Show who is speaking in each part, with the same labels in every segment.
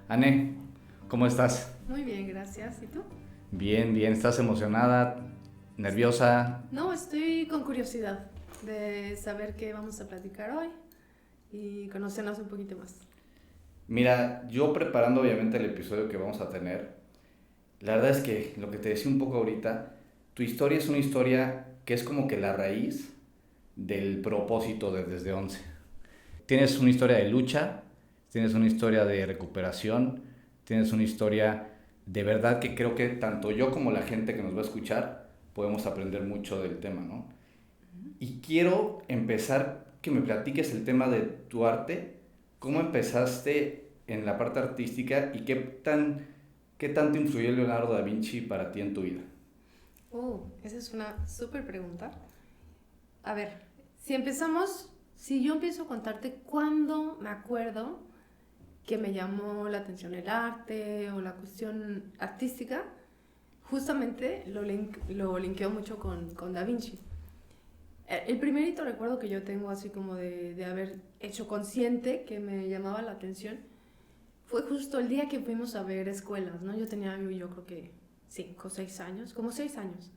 Speaker 1: Anne, ¿cómo estás?
Speaker 2: Muy bien, gracias. ¿Y tú?
Speaker 1: Bien, bien. ¿Estás emocionada? ¿Nerviosa?
Speaker 2: No, estoy con curiosidad de saber qué vamos a platicar hoy y conocernos un poquito más.
Speaker 1: Mira, yo preparando obviamente el episodio que vamos a tener, la verdad es que lo que te decía un poco ahorita, tu historia es una historia que es como que la raíz del propósito de Desde Once. Tienes una historia de lucha, tienes una historia de recuperación, tienes una historia de verdad que creo que tanto yo como la gente que nos va a escuchar podemos aprender mucho del tema, ¿no? Y quiero empezar que me platiques el tema de tu arte, cómo empezaste en la parte artística y qué tanto influyó Leonardo da Vinci para ti en tu vida.
Speaker 2: Esa es una súper pregunta. A ver, si yo empiezo a contarte cuándo me acuerdo que me llamó la atención el arte o la cuestión artística, justamente lo linkeo mucho con Da Vinci. El primerito recuerdo que yo tengo así como de haber hecho consciente que me llamaba la atención fue justo el día que fuimos a ver escuelas, ¿no? Yo creo que 5 o 6 años, como 6 años.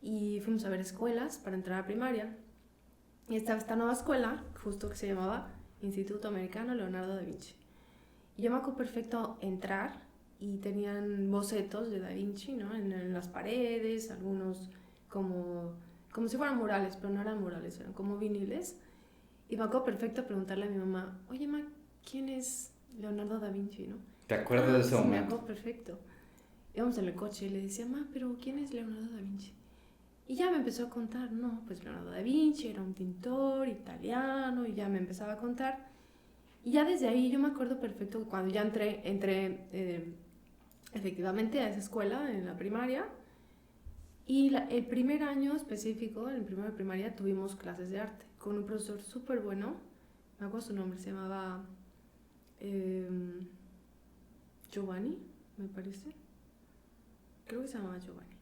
Speaker 2: Y fuimos a ver escuelas para entrar a primaria. Y estaba esta nueva escuela, justo que se llamaba Instituto Americano Leonardo da Vinci. Y yo me acuerdo perfecto entrar y tenían bocetos de Da Vinci, ¿no? En las paredes, algunos como si fueran murales, pero no eran murales, eran como viniles. Y me acuerdo perfecto preguntarle a mi mamá, oye, ma, ¿quién es Leonardo da Vinci, no?
Speaker 1: ¿Te acuerdas de ese
Speaker 2: Sí, me
Speaker 1: momento?
Speaker 2: acuerdo perfecto. Íbamos en el coche y le decía, ma, pero ¿quién es Leonardo da Vinci? Y ya me empezó a contar, no, pues Leonardo da Vinci era un pintor italiano, y ya me empezaba a contar. Y ya desde ahí yo me acuerdo perfecto que cuando ya entré efectivamente a esa escuela en la primaria. Y el primer año específico, en el primero de primaria, tuvimos clases de arte con un profesor súper bueno. Me acuerdo su nombre, se llamaba eh, Giovanni, me parece. Creo que se llamaba Giovanni.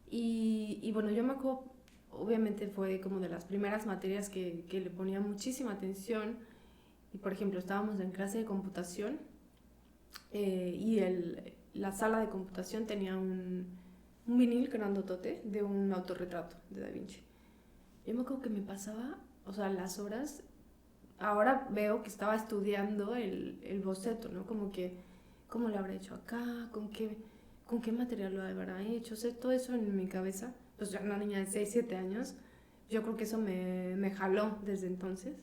Speaker 2: Y bueno, yo me acuerdo, obviamente fue como de las primeras materias que le ponía muchísima atención. Y por ejemplo, estábamos en clase de computación la sala de computación tenía un vinil grandotote de un autorretrato de Da Vinci. Yo me acuerdo que me pasaba, o sea, las horas. Ahora veo que estaba estudiando el boceto, ¿no? Como que, ¿cómo lo habrá hecho acá? ¿Con qué material lo habrá hecho? O sea, todo eso en mi cabeza. Pues ya una niña de 6 7 años, yo creo que eso me jaló desde entonces.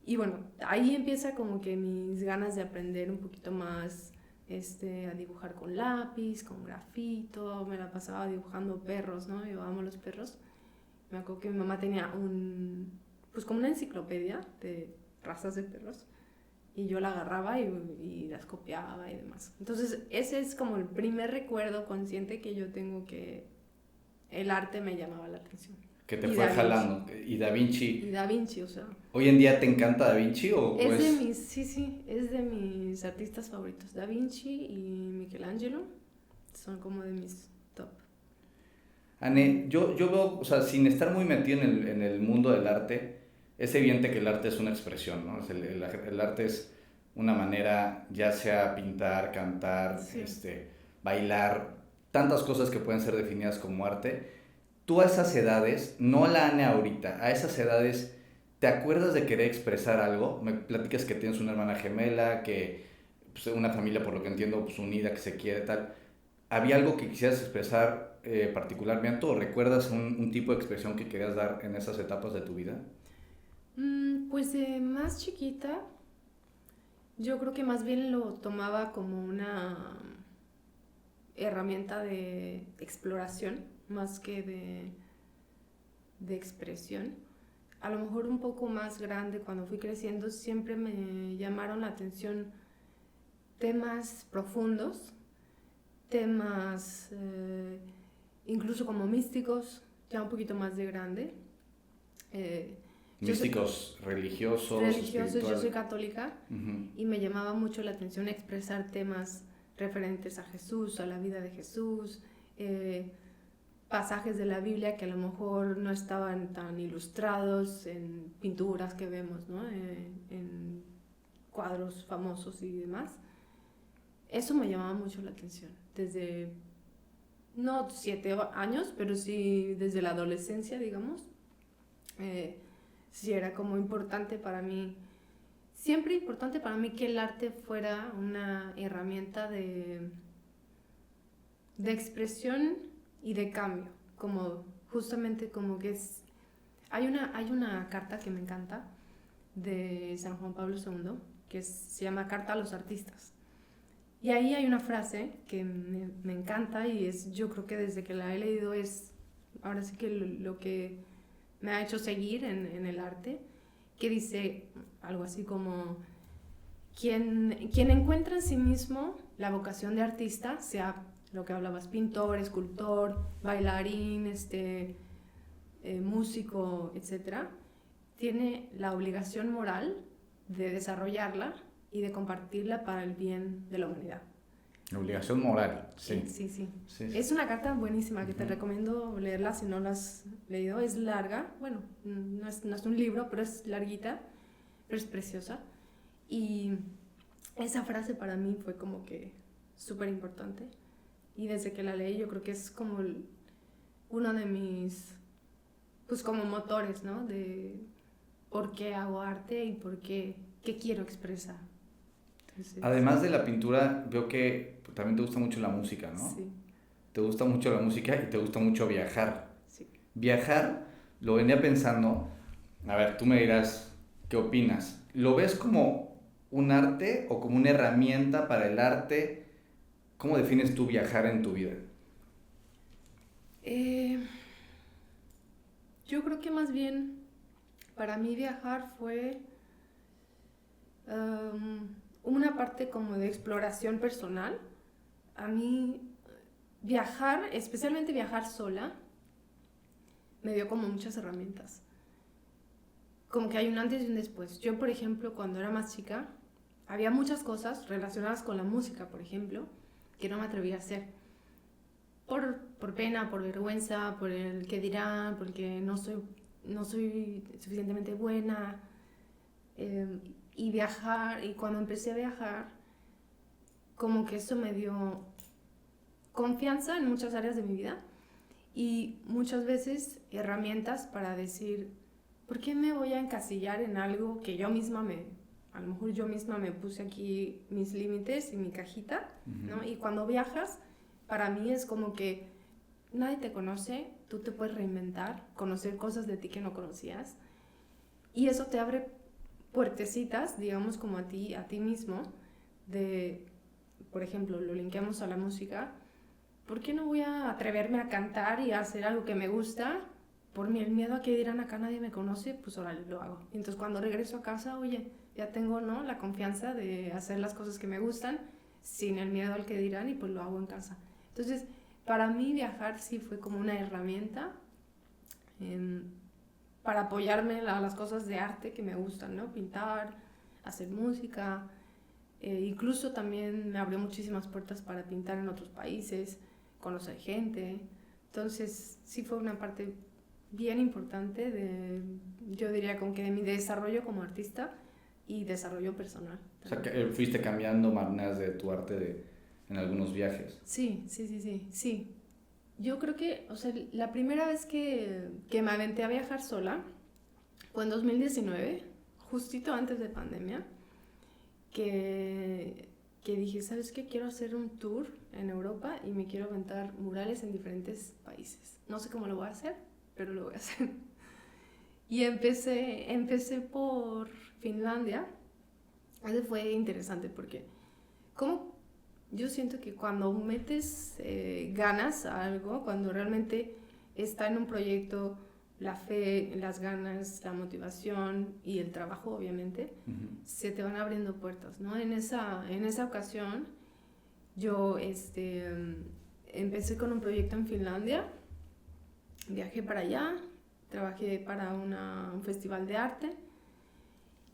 Speaker 2: Y bueno, ahí empieza como que mis ganas de aprender un poquito más a dibujar con lápiz, con grafito. Me la pasaba dibujando perros, ¿no? Yo amo los perros. Me acuerdo que mi mamá tenía pues como una enciclopedia de razas de perros y yo la agarraba y las copiaba y demás. Entonces ese es como el primer recuerdo consciente que yo tengo que el arte me llamaba la atención.
Speaker 1: Que te
Speaker 2: Y
Speaker 1: fue
Speaker 2: Da Vinci.
Speaker 1: jalando. ¿Y Da Vinci,
Speaker 2: Y Da Vinci, o sea,
Speaker 1: hoy en día te encanta Da Vinci o
Speaker 2: es de
Speaker 1: es...
Speaker 2: mis, sí, sí, es de mis artistas favoritos. Da Vinci y Michelangelo son como de mis top.
Speaker 1: Anne, yo veo, o sea, sin estar muy metido en el mundo del arte, es evidente que el arte es una expresión, ¿no? El arte es una manera, ya sea pintar, cantar,
Speaker 2: Sí.
Speaker 1: bailar, tantas cosas que pueden ser definidas como arte. Tú a esas edades, no la Anne ahorita, a esas edades, ¿te acuerdas de querer expresar algo? Me platicas que tienes una hermana gemela, que pues, una familia, por lo que entiendo, pues, unida, que se quiere, tal. ¿Había algo que quisieras expresar particularmente o recuerdas un tipo de expresión que querías dar en esas etapas de tu vida?
Speaker 2: Pues de más chiquita, yo creo que más bien lo tomaba como una herramienta de exploración más que de expresión. A lo mejor un poco más grande cuando fui creciendo siempre me llamaron la atención temas profundos, temas incluso como místicos, ya un poquito más de grande. Eh, yo soy
Speaker 1: Místicos religiosos,
Speaker 2: religiosos, yo soy
Speaker 1: espiritual.
Speaker 2: católica
Speaker 1: Ujú.
Speaker 2: y me llamaba mucho la atención expresar temas referentes a Jesús, a la vida de Jesús, eh, pasajes de la Biblia que a lo mejor no estaban tan ilustrados en pinturas que vemos, ¿no? En cuadros famosos y demás. Eso me llamaba mucho la atención, desde, no 7 años, pero sí desde la adolescencia, digamos. Sí era como importante para mí, siempre importante para mí que el arte fuera una herramienta de expresión y de cambio, como justamente como que es... Hay una carta que me encanta de San Juan Pablo II, que se llama Carta a los Artistas. Y ahí hay una frase que me encanta y yo creo que desde que la he leído es ahora sí que lo que me ha hecho seguir en el arte, que dice algo así como: quien encuentra en sí mismo la vocación de artista, sea lo que hablabas, pintor, escultor, bailarín, músico, etc., tiene la obligación moral de desarrollarla y de compartirla para el bien de la humanidad.
Speaker 1: Obligación moral, sí.
Speaker 2: Sí. Es una carta buenísima que te recomiendo leerla si no la has leído. Es larga, bueno, no es un libro, pero es larguita, pero es preciosa. Y esa frase para mí fue como que súper importante. Y desde que la leí yo creo que es como uno de mis, pues como motores, ¿no? De por qué hago arte y por qué quiero expresar. Entonces,
Speaker 1: además de la pintura, veo que también te gusta mucho la música, ¿no?
Speaker 2: Sí.
Speaker 1: Te gusta mucho la música y te gusta mucho viajar.
Speaker 2: Sí.
Speaker 1: Viajar, lo venía pensando, a ver, tú me dirás, ¿qué opinas? ¿Lo ves como un arte o como una herramienta para el arte? ¿Cómo defines tú viajar en tu vida?
Speaker 2: Yo creo que más bien para mí viajar fue una parte como de exploración personal. A mí viajar, especialmente viajar sola, me dio como muchas herramientas. Como que hay un antes y un después. Yo, por ejemplo, cuando era más chica, había muchas cosas relacionadas con la música, por ejemplo, que no me atrevía a hacer. Por pena, por vergüenza, por el que dirán, porque no soy suficientemente buena. Y viajar, y cuando empecé a viajar, como que eso me dio confianza en muchas áreas de mi vida y muchas veces herramientas para decir, ¿por qué me voy a encasillar en algo que a lo mejor yo misma me puse aquí mis límites y mi cajita, ¿no? Y cuando viajas, para mí es como que nadie te conoce, tú te puedes reinventar, conocer cosas de ti que no conocías, y eso te abre puertecitas, digamos, como a ti mismo, de, por ejemplo, lo linkeamos a la música. ¿Por qué no voy a atreverme a cantar y a hacer algo que me gusta? Por el miedo a que dirán, acá nadie me conoce, pues ahora lo hago. Entonces cuando regreso a casa, oye, ya tengo, ¿no?, la confianza de hacer las cosas que me gustan sin el miedo al que dirán, y pues lo hago en casa. Entonces, para mí viajar sí fue como una herramienta para apoyarme a las cosas de arte que me gustan, ¿no? Pintar, hacer música. Incluso también me abrió muchísimas puertas para pintar en otros países, conocer gente. Entonces sí fue una parte bien importante yo diría como que de mi desarrollo como artista y desarrollo personal.
Speaker 1: O sea, que fuiste cambiando maneras de tu arte en algunos viajes.
Speaker 2: Sí. Yo creo que, o sea, la primera vez que me aventé a viajar sola fue en 2019, justito antes de pandemia, que dije, ¿sabes qué? Quiero hacer un tour en Europa y me quiero aventar murales en diferentes países. No sé cómo lo voy a hacer, pero lo voy a hacer. Y empecé por Finlandia. Eso fue interesante porque yo siento que cuando metes ganas a algo, cuando realmente está en un proyecto, la fe, las ganas, la motivación y el trabajo, obviamente, se te van abriendo puertas, ¿no? En esa ocasión, yo empecé con un proyecto en Finlandia, viajé para allá, trabajé para un festival de arte,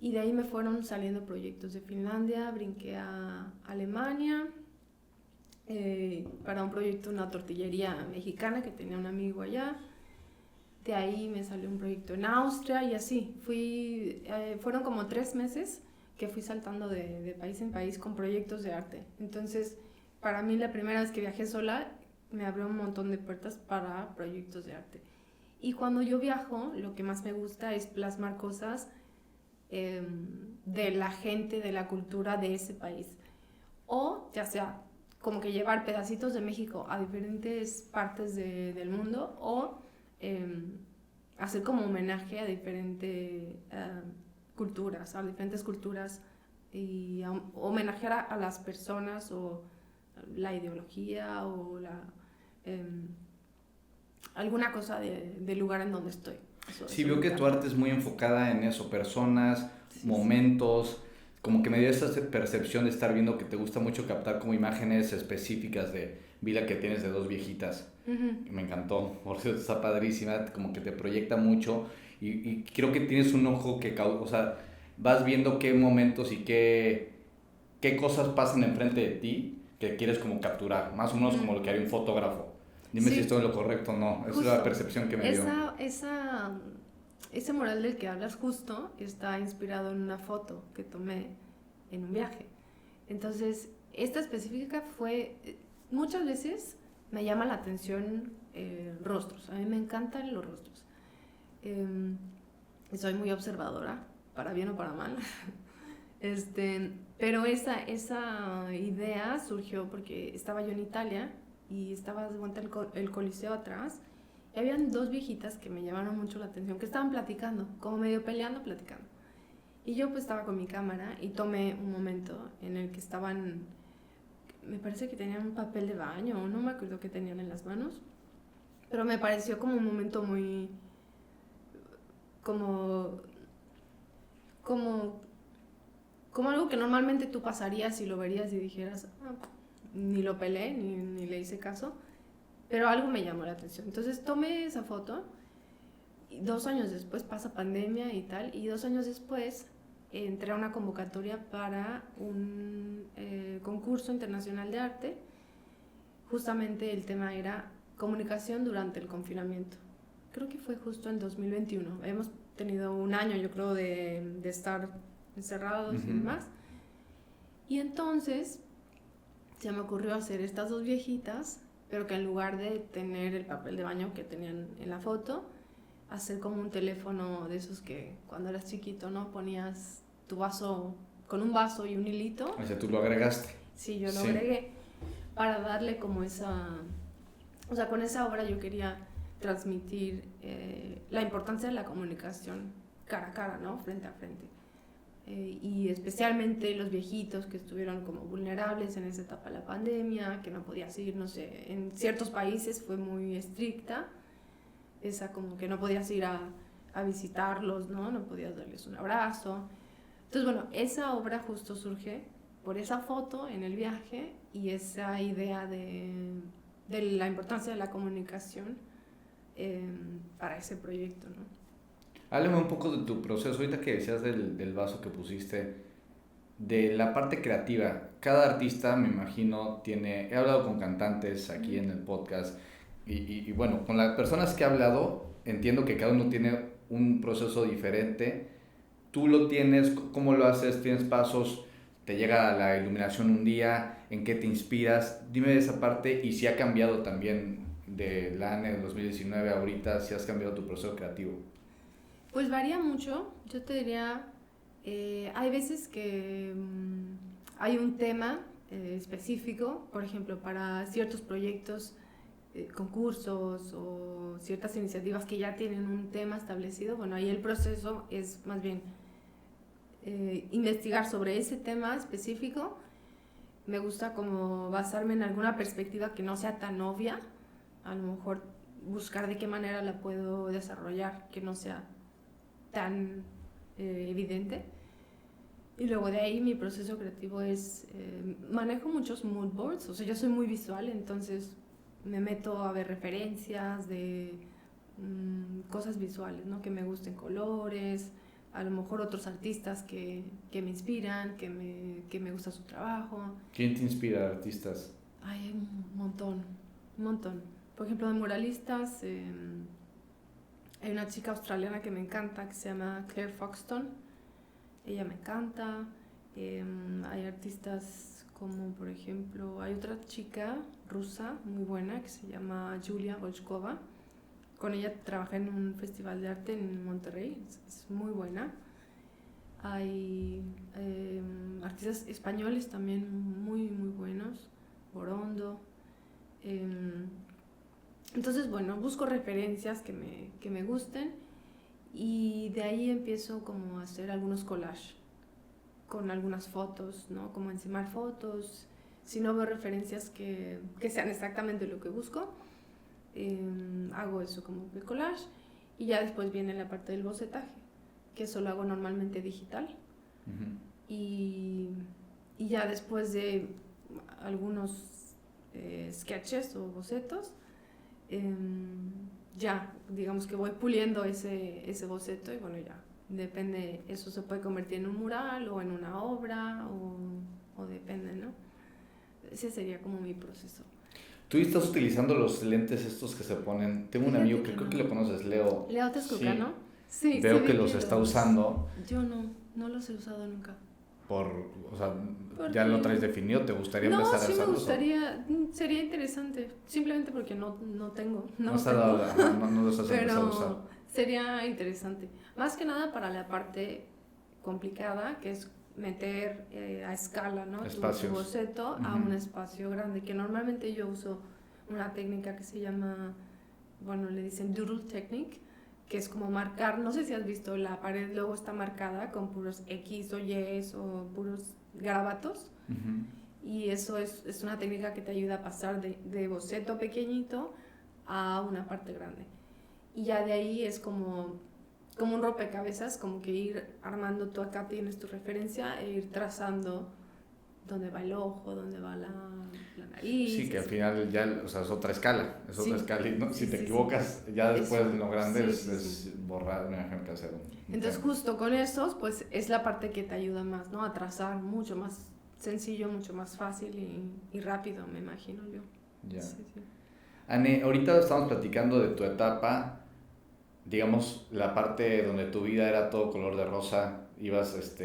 Speaker 2: y de ahí me fueron saliendo proyectos de Finlandia, brinqué a Alemania, para un proyecto, una tortillería mexicana que tenía un amigo allá. De ahí me salió un proyecto en Austria y así. Fueron como 3 meses que fui saltando de país en país con proyectos de arte. Entonces, para mí la primera vez que viajé sola me abrió un montón de puertas para proyectos de arte. Y cuando yo viajo, lo que más me gusta es plasmar cosas de la gente, de la cultura de ese país. O ya sea como que llevar pedacitos de México a diferentes partes del mundo o hacer como homenaje a diferentes culturas y homenajear a las personas o la ideología o alguna cosa del lugar en donde estoy.
Speaker 1: Sí, veo que tu arte es muy enfocada en eso, personas, momentos, como que me dio esa percepción de estar viendo que te gusta mucho captar como imágenes específicas vi la que tienes de dos viejitas, que me encantó, por cierto, está padrísima, como que te proyecta mucho y creo que tienes un ojo o sea, vas viendo qué momentos y qué cosas pasan enfrente de ti que quieres como capturar, más o menos como lo que haría un fotógrafo. Dime si estoy en lo correcto o no, esa es la percepción que me dio.
Speaker 2: Ese mural del que hablas justo está inspirado en una foto que tomé en un viaje. Entonces, esta específica fue, muchas veces me llama la atención rostros, a mí me encantan los rostros. Soy muy observadora, para bien o para mal. Pero esa idea surgió porque estaba yo en Italia y estaba de vuelta el Coliseo atrás y habían dos viejitas que me llamaron mucho la atención, que estaban platicando, como medio peleando, platicando. Y yo pues estaba con mi cámara y tomé un momento en el que estaban, me parece que tenían un papel de baño, o no me acuerdo qué tenían en las manos, pero me pareció como un momento muy, como algo que normalmente tú pasarías y lo verías y dijeras, ni lo pelé, ni le hice caso, pero algo me llamó la atención. Entonces tomé esa foto y 2 años después pasa pandemia y tal, y 2 años después entré a una convocatoria para un concurso internacional de arte. Justamente el tema era comunicación durante el confinamiento. Creo que fue justo en 2021. Hemos tenido un año, yo creo, de estar encerrados y demás. Y entonces se me ocurrió hacer estas dos viejitas, pero que en lugar de tener el papel de baño que tenían en la foto, hacer como un teléfono de esos que cuando eras chiquito, ¿no? Ponías tu vaso con un vaso y un hilito.
Speaker 1: O sea, tú lo agregaste.
Speaker 2: Sí, yo lo agregué para darle como esa... O sea, con esa obra yo quería transmitir la importancia de la comunicación cara a cara, ¿no? Frente a frente. Y especialmente los viejitos que estuvieron como vulnerables en esa etapa de la pandemia, que no podías ir, no sé, en ciertos países fue muy estricta, esa como que no podías ir a visitarlos, ¿no? No podías darles un abrazo. Entonces, bueno, esa obra justo surge por esa foto en el viaje y esa idea de la importancia de la comunicación para ese proyecto, ¿no?
Speaker 1: Háblame un poco de tu proceso, ahorita que decías del vaso que pusiste, de la parte creativa. Cada artista, me imagino, he hablado con cantantes aquí en el podcast y bueno, con las personas que he hablado, entiendo que cada uno tiene un proceso diferente. Tú lo tienes, ¿cómo lo haces? ¿Tienes pasos? ¿Te llega la iluminación un día? ¿En qué te inspiras? Dime de esa parte y si ha cambiado también del año 2019 a ahorita, si has cambiado tu proceso creativo.
Speaker 2: Pues varía mucho, yo te diría, hay veces que hay un tema específico, por ejemplo, para ciertos proyectos, concursos o ciertas iniciativas que ya tienen un tema establecido, bueno, ahí el proceso es más bien investigar sobre ese tema específico. Me gusta como basarme en alguna perspectiva que no sea tan obvia, a lo mejor buscar de qué manera la puedo desarrollar, que no sea tan evidente. Y luego de ahí mi proceso creativo es, manejo muchos mood boards, o sea, yo soy muy visual, entonces me meto a ver referencias de cosas visuales, ¿no? Que me gusten colores, a lo mejor otros artistas que me inspiran, que me gusta su trabajo.
Speaker 1: ¿Quién te inspira, artistas?
Speaker 2: Hay un montón. Por ejemplo, de muralistas, hay una chica australiana que me encanta, que se llama Claire Foxton. Ella me encanta. Hay artistas como, por ejemplo, hay otra chica rusa muy buena que se llama Julia Volchkova. Con ella trabajé en un festival de arte en Monterrey, es muy buena. Hay artistas españoles también muy, muy buenos, Borondo. Entonces, bueno, busco referencias que me gusten y de ahí empiezo como a hacer algunos collages con algunas fotos, ¿no? Como encimar fotos. Si no veo referencias que sean exactamente lo que busco, hago eso como el collage y ya después viene la parte del bocetaje, que eso lo hago normalmente digital. Uh-huh. y ya después de algunos sketches o bocetos, ya digamos que voy puliendo ese boceto y bueno, ya depende, eso se puede convertir en un mural o en una obra o depende, ¿no? Ese sería como mi proceso.
Speaker 1: ¿Tú estás utilizando los lentes estos que se ponen? Tengo un amigo que creo que lo conoces, Leo.
Speaker 2: Leo Texcoca, ¿no? Sí.
Speaker 1: Veo que los está usando.
Speaker 2: Yo no los he usado nunca.
Speaker 1: O sea, ¿ya lo traes definido? ¿Te gustaría empezar a usarlos?
Speaker 2: No, sí me gustaría, sería interesante. Simplemente porque no tengo.
Speaker 1: No los has empezado a usar.
Speaker 2: Sería interesante. Más que nada para la parte complicada, que es meter a escala, ¿no? Tu boceto a un espacio grande, que normalmente yo uso una técnica que se llama, bueno, le dicen doodle technique, que es como marcar, no sé si has visto, la pared luego está marcada con puros X o Y o puros garabatos. Uh-huh. Y eso es una técnica que te ayuda a pasar de boceto pequeñito a una parte grande. Y ya de ahí es como un rompecabezas, como que ir armando, tú acá tienes tu referencia e ir trazando dónde va el ojo, dónde va la nariz.
Speaker 1: Sí, que al final ya, o sea, es otra escala, y ¿no? Si te equivocas, ya después de lo grande es borrar, me imagino que hacer
Speaker 2: Entonces justo con esos, pues es la parte que te ayuda más, ¿no? A trazar mucho más sencillo, mucho más fácil y rápido, me imagino yo.
Speaker 1: Ya. Sí. Anne, ahorita estamos platicando de tu etapa, digamos, la parte donde tu vida era todo color de rosa, ibas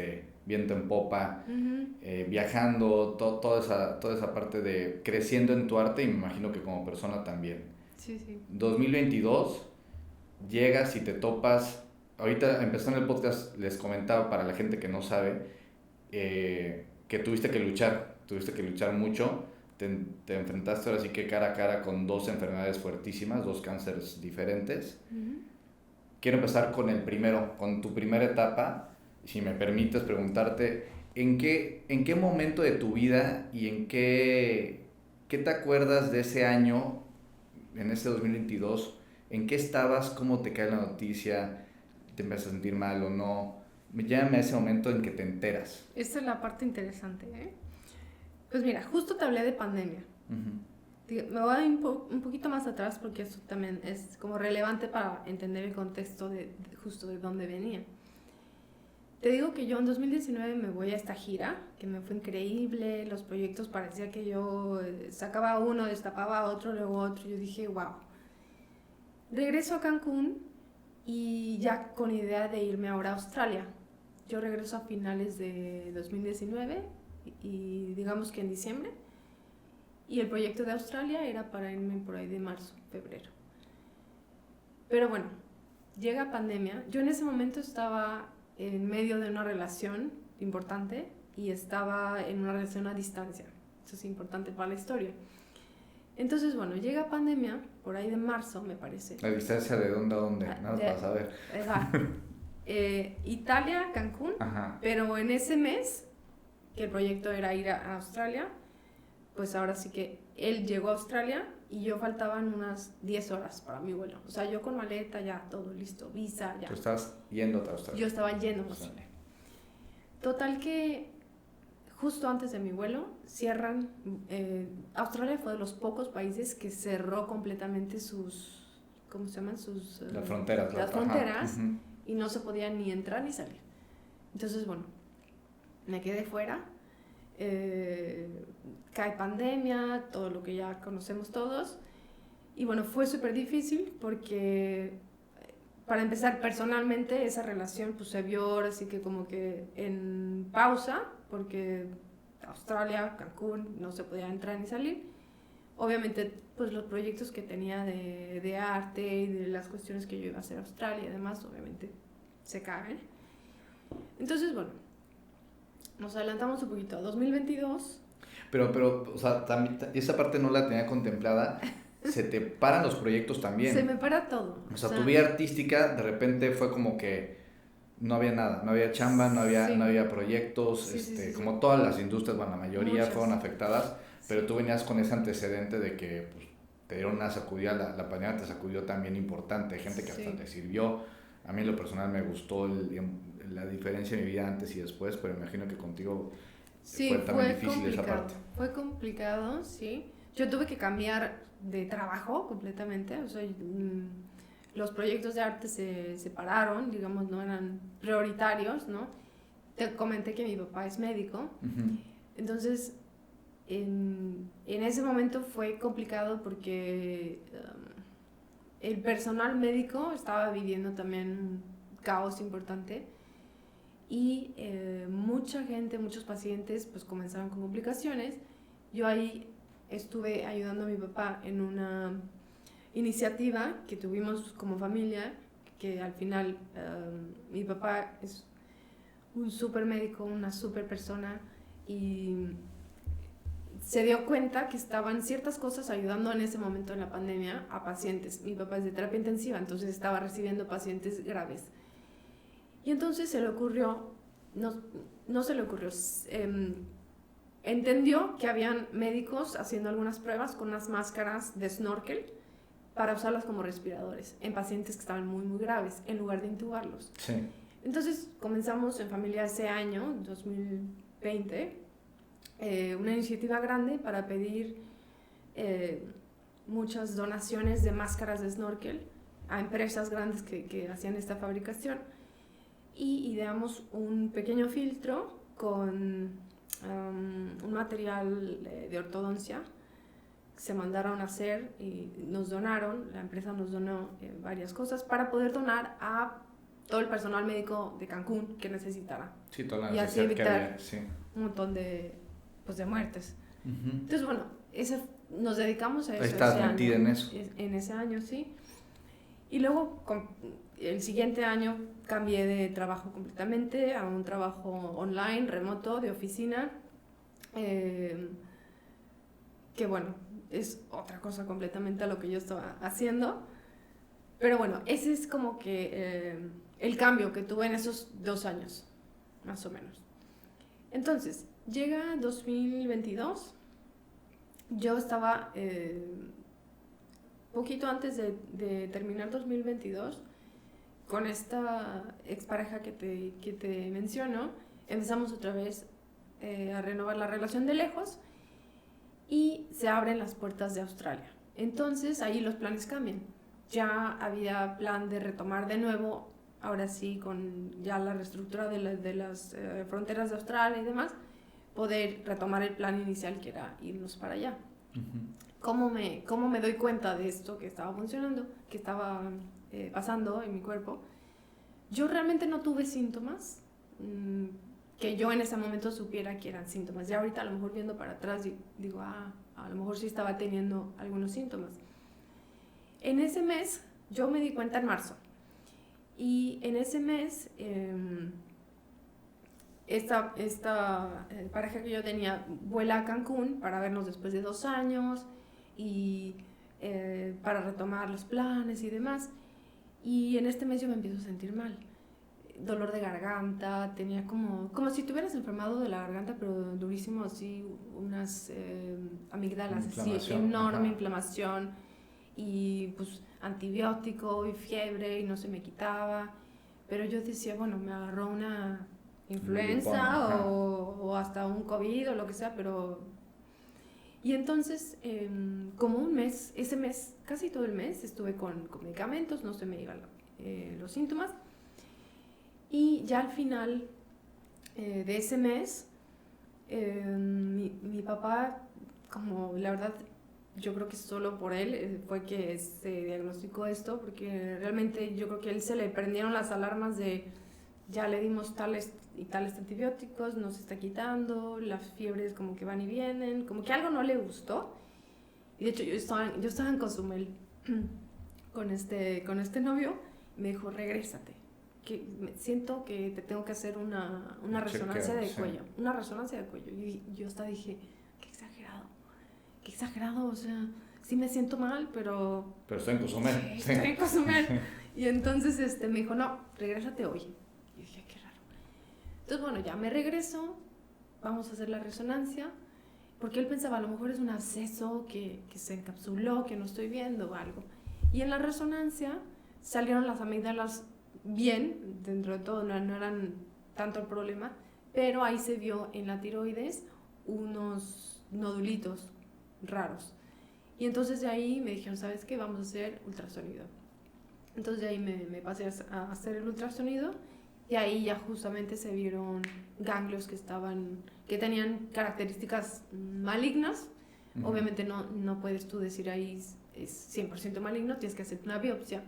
Speaker 1: viento en popa, uh-huh. Viajando, toda esa parte de creciendo en tu arte y me imagino que como persona también.
Speaker 2: Sí.
Speaker 1: 2022, llegas y te topas, ahorita empezando el podcast les comentaba para la gente que no sabe, que tuviste que luchar mucho, te enfrentaste ahora sí que cara a cara con 2 enfermedades fuertísimas, 2 cánceres diferentes. Uh-huh. Quiero empezar con con tu primera etapa. Si me permites preguntarte, ¿en qué momento de tu vida y en qué te acuerdas de ese año, en ese 2022? ¿En qué estabas? ¿Cómo te cae la noticia? ¿Te empiezas a sentir mal o no? Llévame a ese momento en que te enteras.
Speaker 2: Esta es la parte interesante, ¿eh? Pues mira, justo te hablé de pandemia. Uh-huh. Me voy un poquito más atrás porque eso también es como relevante para entender el contexto justo de dónde venía. Te digo que yo en 2019 me voy a esta gira, que me fue increíble, los proyectos parecía que yo sacaba uno, destapaba otro, luego otro, yo dije, wow. Regreso a Cancún y ya con idea de irme ahora a Australia. Yo regreso a finales de 2019 y digamos que en diciembre, y el proyecto de Australia era para irme por ahí de marzo, febrero. Pero bueno, llega pandemia, yo en ese momento estaba en medio de una relación importante y estaba en una relación a distancia. Eso es importante para la historia. Entonces, bueno, llega pandemia, por ahí de marzo, me parece.
Speaker 1: ¿La distancia de dónde a dónde? Nada más para saber.
Speaker 2: Italia, Cancún. Ajá. Pero en ese mes, que el proyecto era ir a Australia, pues ahora sí que él llegó a Australia y yo faltaban unas 10 horas para mi vuelo. O sea, yo con maleta ya, todo listo, visa, ya.
Speaker 1: ¿Tú estás yendo a Australia?
Speaker 2: Yo estaba yendo a Australia. Total que justo antes de mi vuelo cierran, Australia fue de los pocos países que cerró completamente sus, ¿cómo se llaman?
Speaker 1: Las fronteras.
Speaker 2: Las fronteras, uh-huh. Y no se podía ni entrar ni salir. Entonces, bueno, me quedé fuera. Cae pandemia, todo lo que ya conocemos todos, y bueno, fue súper difícil porque para empezar personalmente esa relación pues se vio ahora sí que como que en pausa porque Australia, Cancún, no se podía entrar ni salir. Obviamente, pues los proyectos que tenía de arte y de las cuestiones que yo iba a hacer a Australia y demás, obviamente se caen. Entonces, bueno, nos adelantamos un poquito a 2022.
Speaker 1: Pero, o sea, también, esa parte no la tenía contemplada. Se te paran los proyectos también.
Speaker 2: Se me para todo.
Speaker 1: O sea, tu vida artística de repente fue como que no había nada, no había chamba, no había proyectos,
Speaker 2: Sí.
Speaker 1: como todas las industrias, bueno, la mayoría
Speaker 2: Muchas.
Speaker 1: fueron afectadas, pero
Speaker 2: Sí.
Speaker 1: tú venías con ese antecedente de que pues, te dieron una sacudida, la pandemia te sacudió también importante, gente que hasta te sirvió. A mí en lo personal me gustó la diferencia en mi vida antes y después, pero me imagino que contigo fue también difícil esa parte.
Speaker 2: Fue complicado, sí. Yo tuve que cambiar de trabajo completamente, o sea, los proyectos de arte se separaron, digamos, no eran prioritarios, ¿no? Te comenté que mi papá es médico, entonces en ese momento fue complicado porque el personal médico estaba viviendo también un caos importante y mucha gente, muchos pacientes pues comenzaron con complicaciones. Yo ahí estuve ayudando a mi papá en una iniciativa que tuvimos como familia, que al final mi papá es un súper médico, una súper persona, y se dio cuenta que estaban ciertas cosas ayudando en ese momento en la pandemia a pacientes. Mi papá es de terapia intensiva, entonces estaba recibiendo pacientes graves. Y entonces se le ocurrió, no se le ocurrió, entendió que habían médicos haciendo algunas pruebas con unas máscaras de snorkel para usarlas como respiradores en pacientes que estaban muy, muy graves, en lugar de intubarlos.
Speaker 1: Sí.
Speaker 2: Entonces comenzamos en familia ese año, 2020, una iniciativa grande para pedir muchas donaciones de máscaras de snorkel a empresas grandes que hacían esta fabricación, y ideamos un pequeño filtro con un material de ortodoncia. Se mandaron a hacer y nos donaron, la empresa nos donó varias cosas para poder donar a todo el personal médico de Cancún que necesitara.
Speaker 1: Sí, toda la
Speaker 2: y así
Speaker 1: necesidad
Speaker 2: evitar
Speaker 1: que había, sí.
Speaker 2: un montón de muertes. Entonces, bueno, nos dedicamos a eso.
Speaker 1: Estás metida en eso.
Speaker 2: En ese año, sí. Y luego, el siguiente año, cambié de trabajo completamente a un trabajo online, remoto, de oficina, que bueno, es otra cosa completamente a lo que yo estaba haciendo. Pero bueno, ese es como que el cambio que tuve en esos 2 años, más o menos. Entonces, llega 2022, yo estaba poquito antes de terminar 2022, con esta expareja que te menciono, empezamos otra vez a renovar la relación de lejos y se abren las puertas de Australia. Entonces ahí los planes cambian. Ya había plan de retomar de nuevo, ahora sí, con ya la reestructura de las fronteras de Australia y demás, poder retomar el plan inicial, que era irnos para allá. ¿Cómo me doy cuenta de esto que estaba funcionando, que estaba pasando en mi cuerpo? Yo realmente no tuve síntomas que yo en ese momento supiera que eran síntomas. Ya ahorita a lo mejor viendo para atrás digo, a lo mejor sí estaba teniendo algunos síntomas. En ese mes, yo me di cuenta en marzo, y en ese mes esta pareja que yo tenía vuela a Cancún para vernos después de 2 años y para retomar los planes y demás. Y en este mes yo me empiezo a sentir mal, dolor de garganta, tenía como si te hubieras enfermado de la garganta, pero durísimo, así unas amígdalas, así enorme inflamación, y pues antibiótico y fiebre y no se me quitaba. Pero yo decía, bueno, me agarró una influenza o hasta un COVID o lo que sea, pero... Y entonces, como un mes, ese mes, casi todo el mes, estuve con medicamentos, no se me iban los síntomas. Y ya al final de ese mes, mi papá, como la verdad, yo creo que solo por él fue que se diagnosticó esto, porque realmente yo creo que a él se le prendieron las alarmas de ya le dimos tales y tales antibióticos, no se está quitando, las fiebres como que van y vienen, como que algo no le gustó. Y de hecho yo estaba en Cozumel con este novio, y me dijo, regrésate, que siento que te tengo que hacer una resonancia de cuello, una resonancia de cuello. Y yo hasta dije, qué exagerado, o sea, sí me siento mal, pero
Speaker 1: estoy en Cozumel.
Speaker 2: Sí, estoy en Cozumel. Y entonces me dijo, no, regrésate hoy. Y dije, qué raro. Entonces, bueno, ya me regreso, vamos a hacer la resonancia, porque él pensaba, a lo mejor es un absceso que se encapsuló, que no estoy viendo o algo. Y en la resonancia salieron las amígdalas bien, dentro de todo no eran tanto el problema, pero ahí se vio en la tiroides unos nodulitos raros. Y entonces de ahí me dijeron, ¿sabes qué? Vamos a hacer ultrasonido. Entonces de ahí me pasé a hacer el ultrasonido y ahí ya justamente se vieron ganglios que tenían características malignas. Uh-huh. Obviamente no puedes tú decir ahí es 100% maligno, tienes que hacer una biopsia.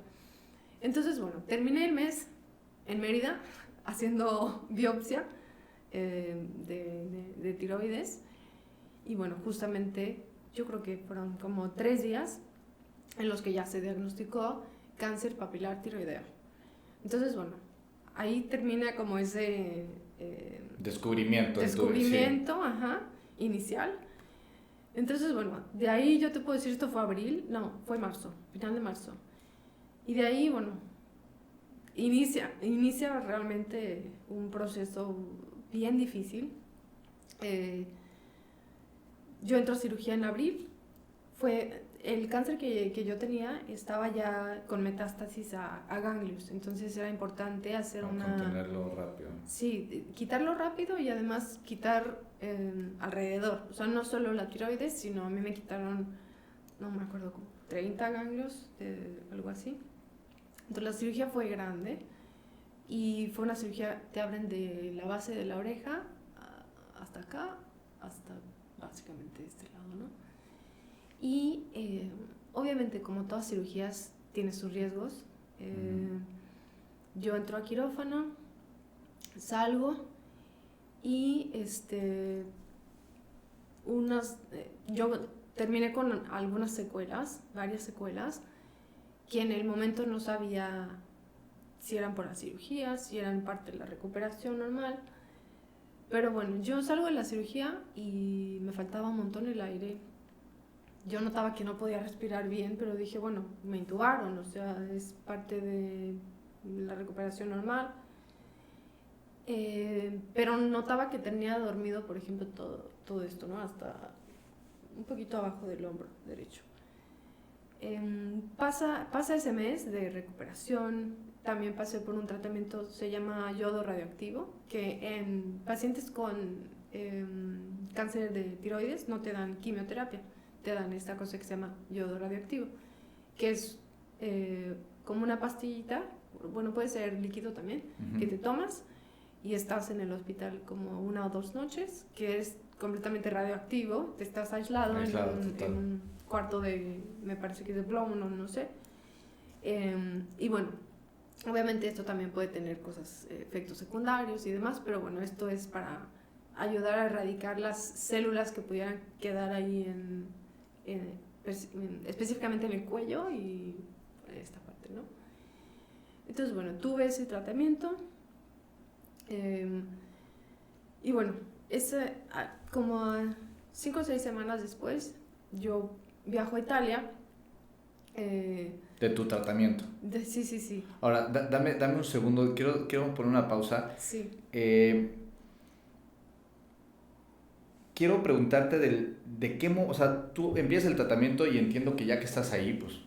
Speaker 2: Entonces, bueno, terminé el mes en Mérida haciendo biopsia de tiroides y bueno, justamente yo creo que fueron como 3 días en los que ya se diagnosticó cáncer papilar tiroideo. Entonces, bueno, ahí termina como ese
Speaker 1: descubrimiento,
Speaker 2: sí. Ajá, inicial. Entonces, bueno, de ahí yo te puedo decir, esto fue abril, no, fue marzo, final de marzo. Y de ahí, bueno, inicia realmente un proceso bien difícil. Yo entro a cirugía en abril. El cáncer que yo tenía estaba ya con metástasis a ganglios, entonces era importante hacer
Speaker 1: contenerlo rápido.
Speaker 2: Sí, quitarlo rápido y además quitar alrededor, o sea, no solo la tiroides, sino a mí me quitaron, no me acuerdo, como 30 ganglios, algo así. Entonces la cirugía fue grande y fue una cirugía, te abren de la base de la oreja hasta acá, hasta básicamente este lado, ¿no? Y obviamente, como todas cirugías, tiene sus riesgos. Yo entro a quirófano, salgo y yo terminé con algunas secuelas, varias secuelas, que en el momento no sabía si eran por la cirugía, si eran parte de la recuperación normal. Pero bueno, yo salgo de la cirugía y me faltaba un montón el aire. Yo notaba que no podía respirar bien, pero dije, bueno, me intubaron, o sea, es parte de la recuperación normal. Pero notaba que tenía dormido, por ejemplo, todo esto, ¿no? Hasta un poquito abajo del hombro derecho. Pasa ese mes de recuperación. También pasé por un tratamiento, se llama yodo radioactivo, que en pacientes con cáncer de tiroides no te dan quimioterapia, te dan esta cosa que se llama yodo radioactivo, que es como una pastillita, bueno, puede ser líquido también, uh-huh, que te tomas y estás en el hospital como 1 o 2 noches, que es completamente radioactivo, te estás aislado en un cuarto me parece que es de plomo, no sé. Y bueno, obviamente esto también puede tener efectos secundarios y demás, pero bueno, esto es para ayudar a erradicar las células que pudieran quedar ahí específicamente en el cuello y esta parte, ¿no? Entonces, bueno, tuve ese tratamiento y bueno, como 5 o 6 semanas después, yo viajo a Italia.
Speaker 1: De tu tratamiento.
Speaker 2: Sí.
Speaker 1: Ahora, dame un segundo, quiero poner una pausa.
Speaker 2: Sí.
Speaker 1: Quiero preguntarte de qué o sea, tú empiezas el tratamiento y entiendo que ya que estás ahí, pues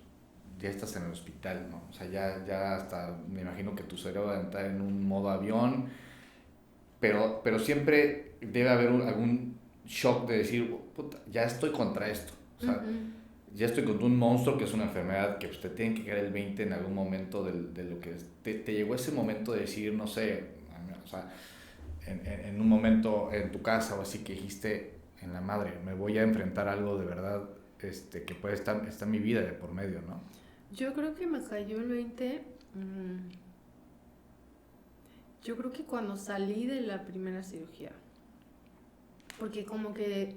Speaker 1: ya estás en el hospital, ¿no? O sea, ya hasta me imagino que tu cerebro va a entrar en un modo avión, pero siempre debe haber algún shock de decir, puta, ya estoy contra esto. O sea, uh-huh, ya estoy contra un monstruo que es una enfermedad que usted tiene que caer el 20 en algún momento de lo que es. Te llegó ese momento de decir, no sé, o sea, en un momento en tu casa o así que dijiste, en la madre, me voy a enfrentar a algo de verdad que puede estar mi vida de por medio, ¿no?
Speaker 2: Yo creo que me cayó el 20. Yo creo que cuando salí de la primera cirugía, porque como que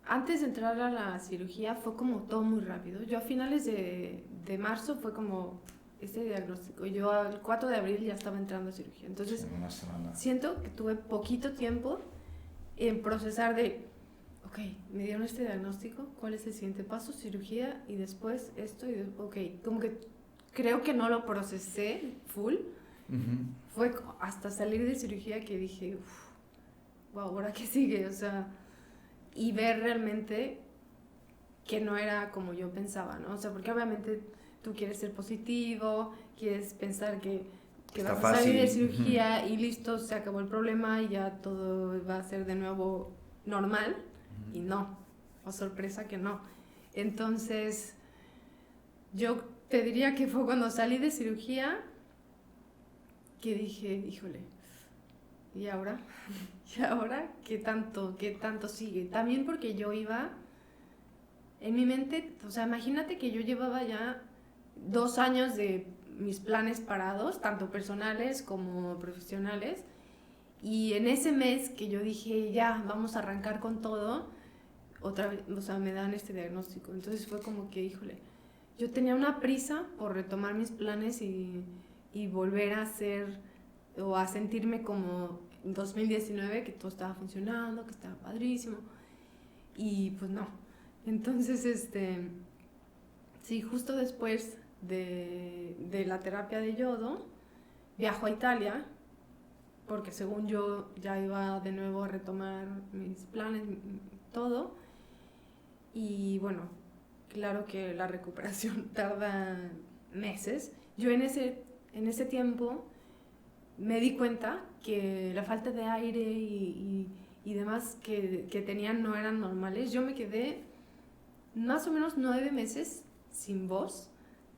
Speaker 2: antes de entrar a la cirugía fue como todo muy rápido. Yo a finales de marzo fue como este diagnóstico. Yo al 4 de abril ya estaba entrando a cirugía. Entonces,
Speaker 1: En una semana.
Speaker 2: siento que tuve poquito tiempo en procesar de, ok, me dieron este diagnóstico, ¿cuál es el siguiente paso? Cirugía y después esto y ok, como que creo que no lo procesé full. Fue hasta salir de cirugía que dije, wow, ¿ahora qué sigue? O sea, y ver realmente que no era como yo pensaba, ¿no? O sea, porque obviamente tú quieres ser positivo, quieres pensar que
Speaker 1: Está
Speaker 2: vas a salir de
Speaker 1: fácil.
Speaker 2: cirugía y listo, se acabó el problema y ya todo va a ser de nuevo normal. Y no, o sorpresa que no. Entonces, yo te diría que fue cuando salí de cirugía que dije, híjole, ¿y ahora? ¿Y ahora qué tanto sigue? También porque yo iba en mi mente, o sea, imagínate que yo llevaba ya 2 años de mis planes parados, tanto personales como profesionales, y en ese mes que yo dije, ya, vamos a arrancar con todo, otra vez, o sea, me dan este diagnóstico. Entonces fue como que, híjole, yo tenía una prisa por retomar mis planes y volver a hacer o a sentirme como en 2019, que todo estaba funcionando, que estaba padrísimo, y pues no. Entonces, sí, justo después de la terapia de yodo, viajo a Italia, porque según yo ya iba de nuevo a retomar mis planes, todo, y bueno, claro que la recuperación tarda meses. Yo en ese tiempo me di cuenta que la falta de aire y demás que tenían no eran normales. Yo me quedé más o menos 9 meses sin voz.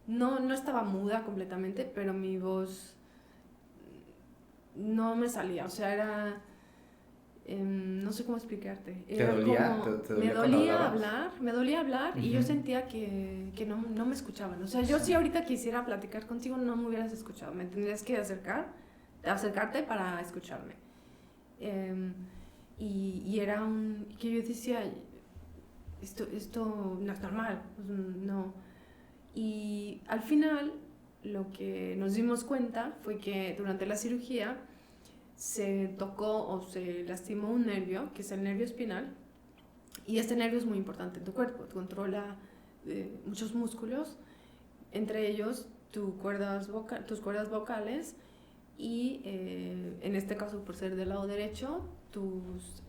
Speaker 2: No estaba muda completamente, pero mi voz no me salía. O sea, era... no sé cómo explicarte.
Speaker 1: ¿Te
Speaker 2: Era
Speaker 1: dolía?
Speaker 2: como...
Speaker 1: ¿Te dolía cuando hablabas?
Speaker 2: Me dolía hablar y yo sentía que no me escuchaban. O sea, yo si ahorita quisiera platicar contigo no me hubieras escuchado. Me tendrías que acercarte para escucharme. Y era un... que yo decía, esto no es normal, pues no. Y al final lo que nos dimos cuenta fue que durante la cirugía se tocó o se lastimó un nervio, que es el nervio espinal, y este nervio es muy importante en tu cuerpo, controla muchos músculos, entre ellos tus cuerdas vocales y en este caso por ser del lado derecho, tus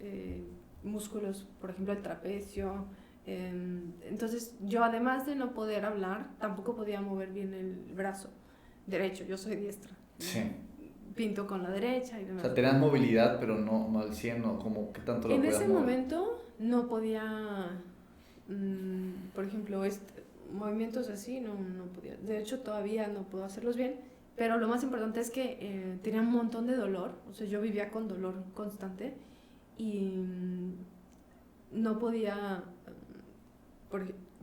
Speaker 2: músculos, por ejemplo el trapecio. Entonces yo además de no poder hablar, tampoco podía mover bien el brazo derecho, yo soy diestra.
Speaker 1: Sí.
Speaker 2: Pinto con la derecha y
Speaker 1: O
Speaker 2: demás.
Speaker 1: sea, tenías movilidad, pero no al 100, ¿no? Como, ¿qué tanto lo
Speaker 2: En
Speaker 1: podías
Speaker 2: ese
Speaker 1: mover?
Speaker 2: momento no podía, por ejemplo, movimientos así, no podía. De hecho, todavía no puedo hacerlos bien, pero lo más importante es que tenía un montón de dolor, o sea, yo vivía con dolor constante y no podía,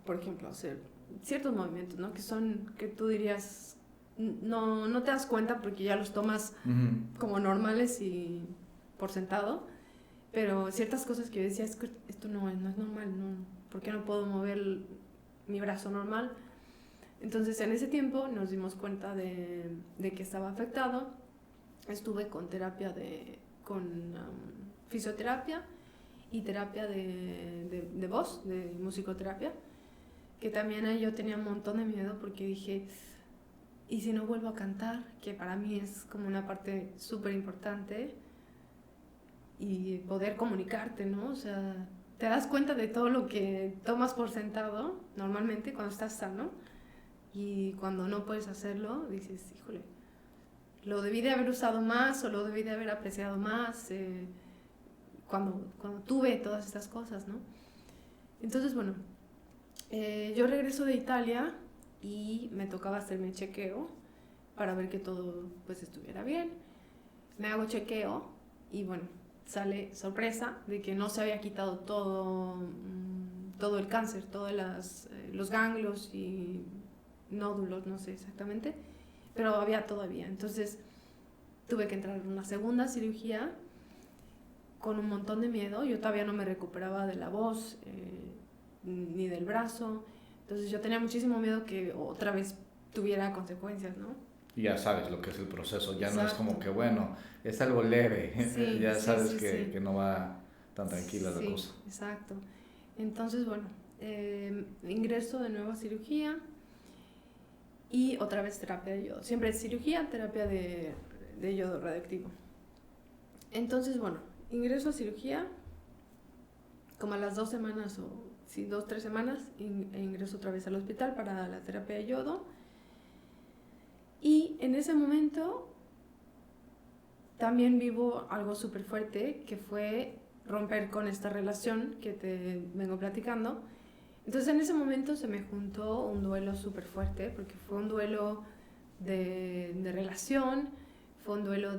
Speaker 2: por ejemplo, hacer ciertos movimientos, ¿no? Que tú dirías, no te das cuenta porque ya los tomas como normales y por sentado, pero ciertas cosas que yo decía, es que esto no es normal, no, ¿por qué no puedo mover mi brazo normal? Entonces en ese tiempo nos dimos cuenta de que estaba afectado. Estuve con terapia con fisioterapia y terapia de voz, de musicoterapia, que también ahí yo tenía un montón de miedo porque dije, ¿y si no vuelvo a cantar? Que para mí es como una parte súper importante, y poder comunicarte, ¿no? O sea, te das cuenta de todo lo que tomas por sentado normalmente cuando estás sano, y cuando no puedes hacerlo dices, híjole, lo debí de haber usado más o lo debí de haber apreciado más cuando tuve todas estas cosas, ¿no? Entonces, bueno, yo regreso de Italia y me tocaba hacerme chequeo para ver que todo pues estuviera bien. Me hago chequeo y bueno, sale sorpresa de que no se había quitado todo el cáncer, todos los ganglios y nódulos, no sé exactamente, pero había todavía. Entonces tuve que entrar en una segunda cirugía con un montón de miedo. Yo todavía no me recuperaba de la voz ni del brazo. Entonces yo tenía muchísimo miedo que otra vez tuviera consecuencias, ¿no?
Speaker 1: Y ya sabes lo que es el proceso, ya
Speaker 2: Exacto.
Speaker 1: no es como que, bueno, es algo leve,
Speaker 2: Sí,
Speaker 1: ya
Speaker 2: sí,
Speaker 1: sabes
Speaker 2: sí,
Speaker 1: que,
Speaker 2: sí.
Speaker 1: que no va tan tranquila la
Speaker 2: Sí,
Speaker 1: cosa.
Speaker 2: exacto. Entonces, bueno, ingreso de nuevo a cirugía y otra vez terapia de yodo. Siempre es cirugía, terapia de yodo radioactivo. Entonces, bueno, ingreso a cirugía como a las 2 semanas o sí, 2, 3 semanas ingreso otra vez al hospital para la terapia de yodo. Y en ese momento también vivo algo súper fuerte que fue romper con esta relación que te vengo platicando. Entonces en ese momento se me juntó un duelo súper fuerte porque fue un duelo de relación, fue un duelo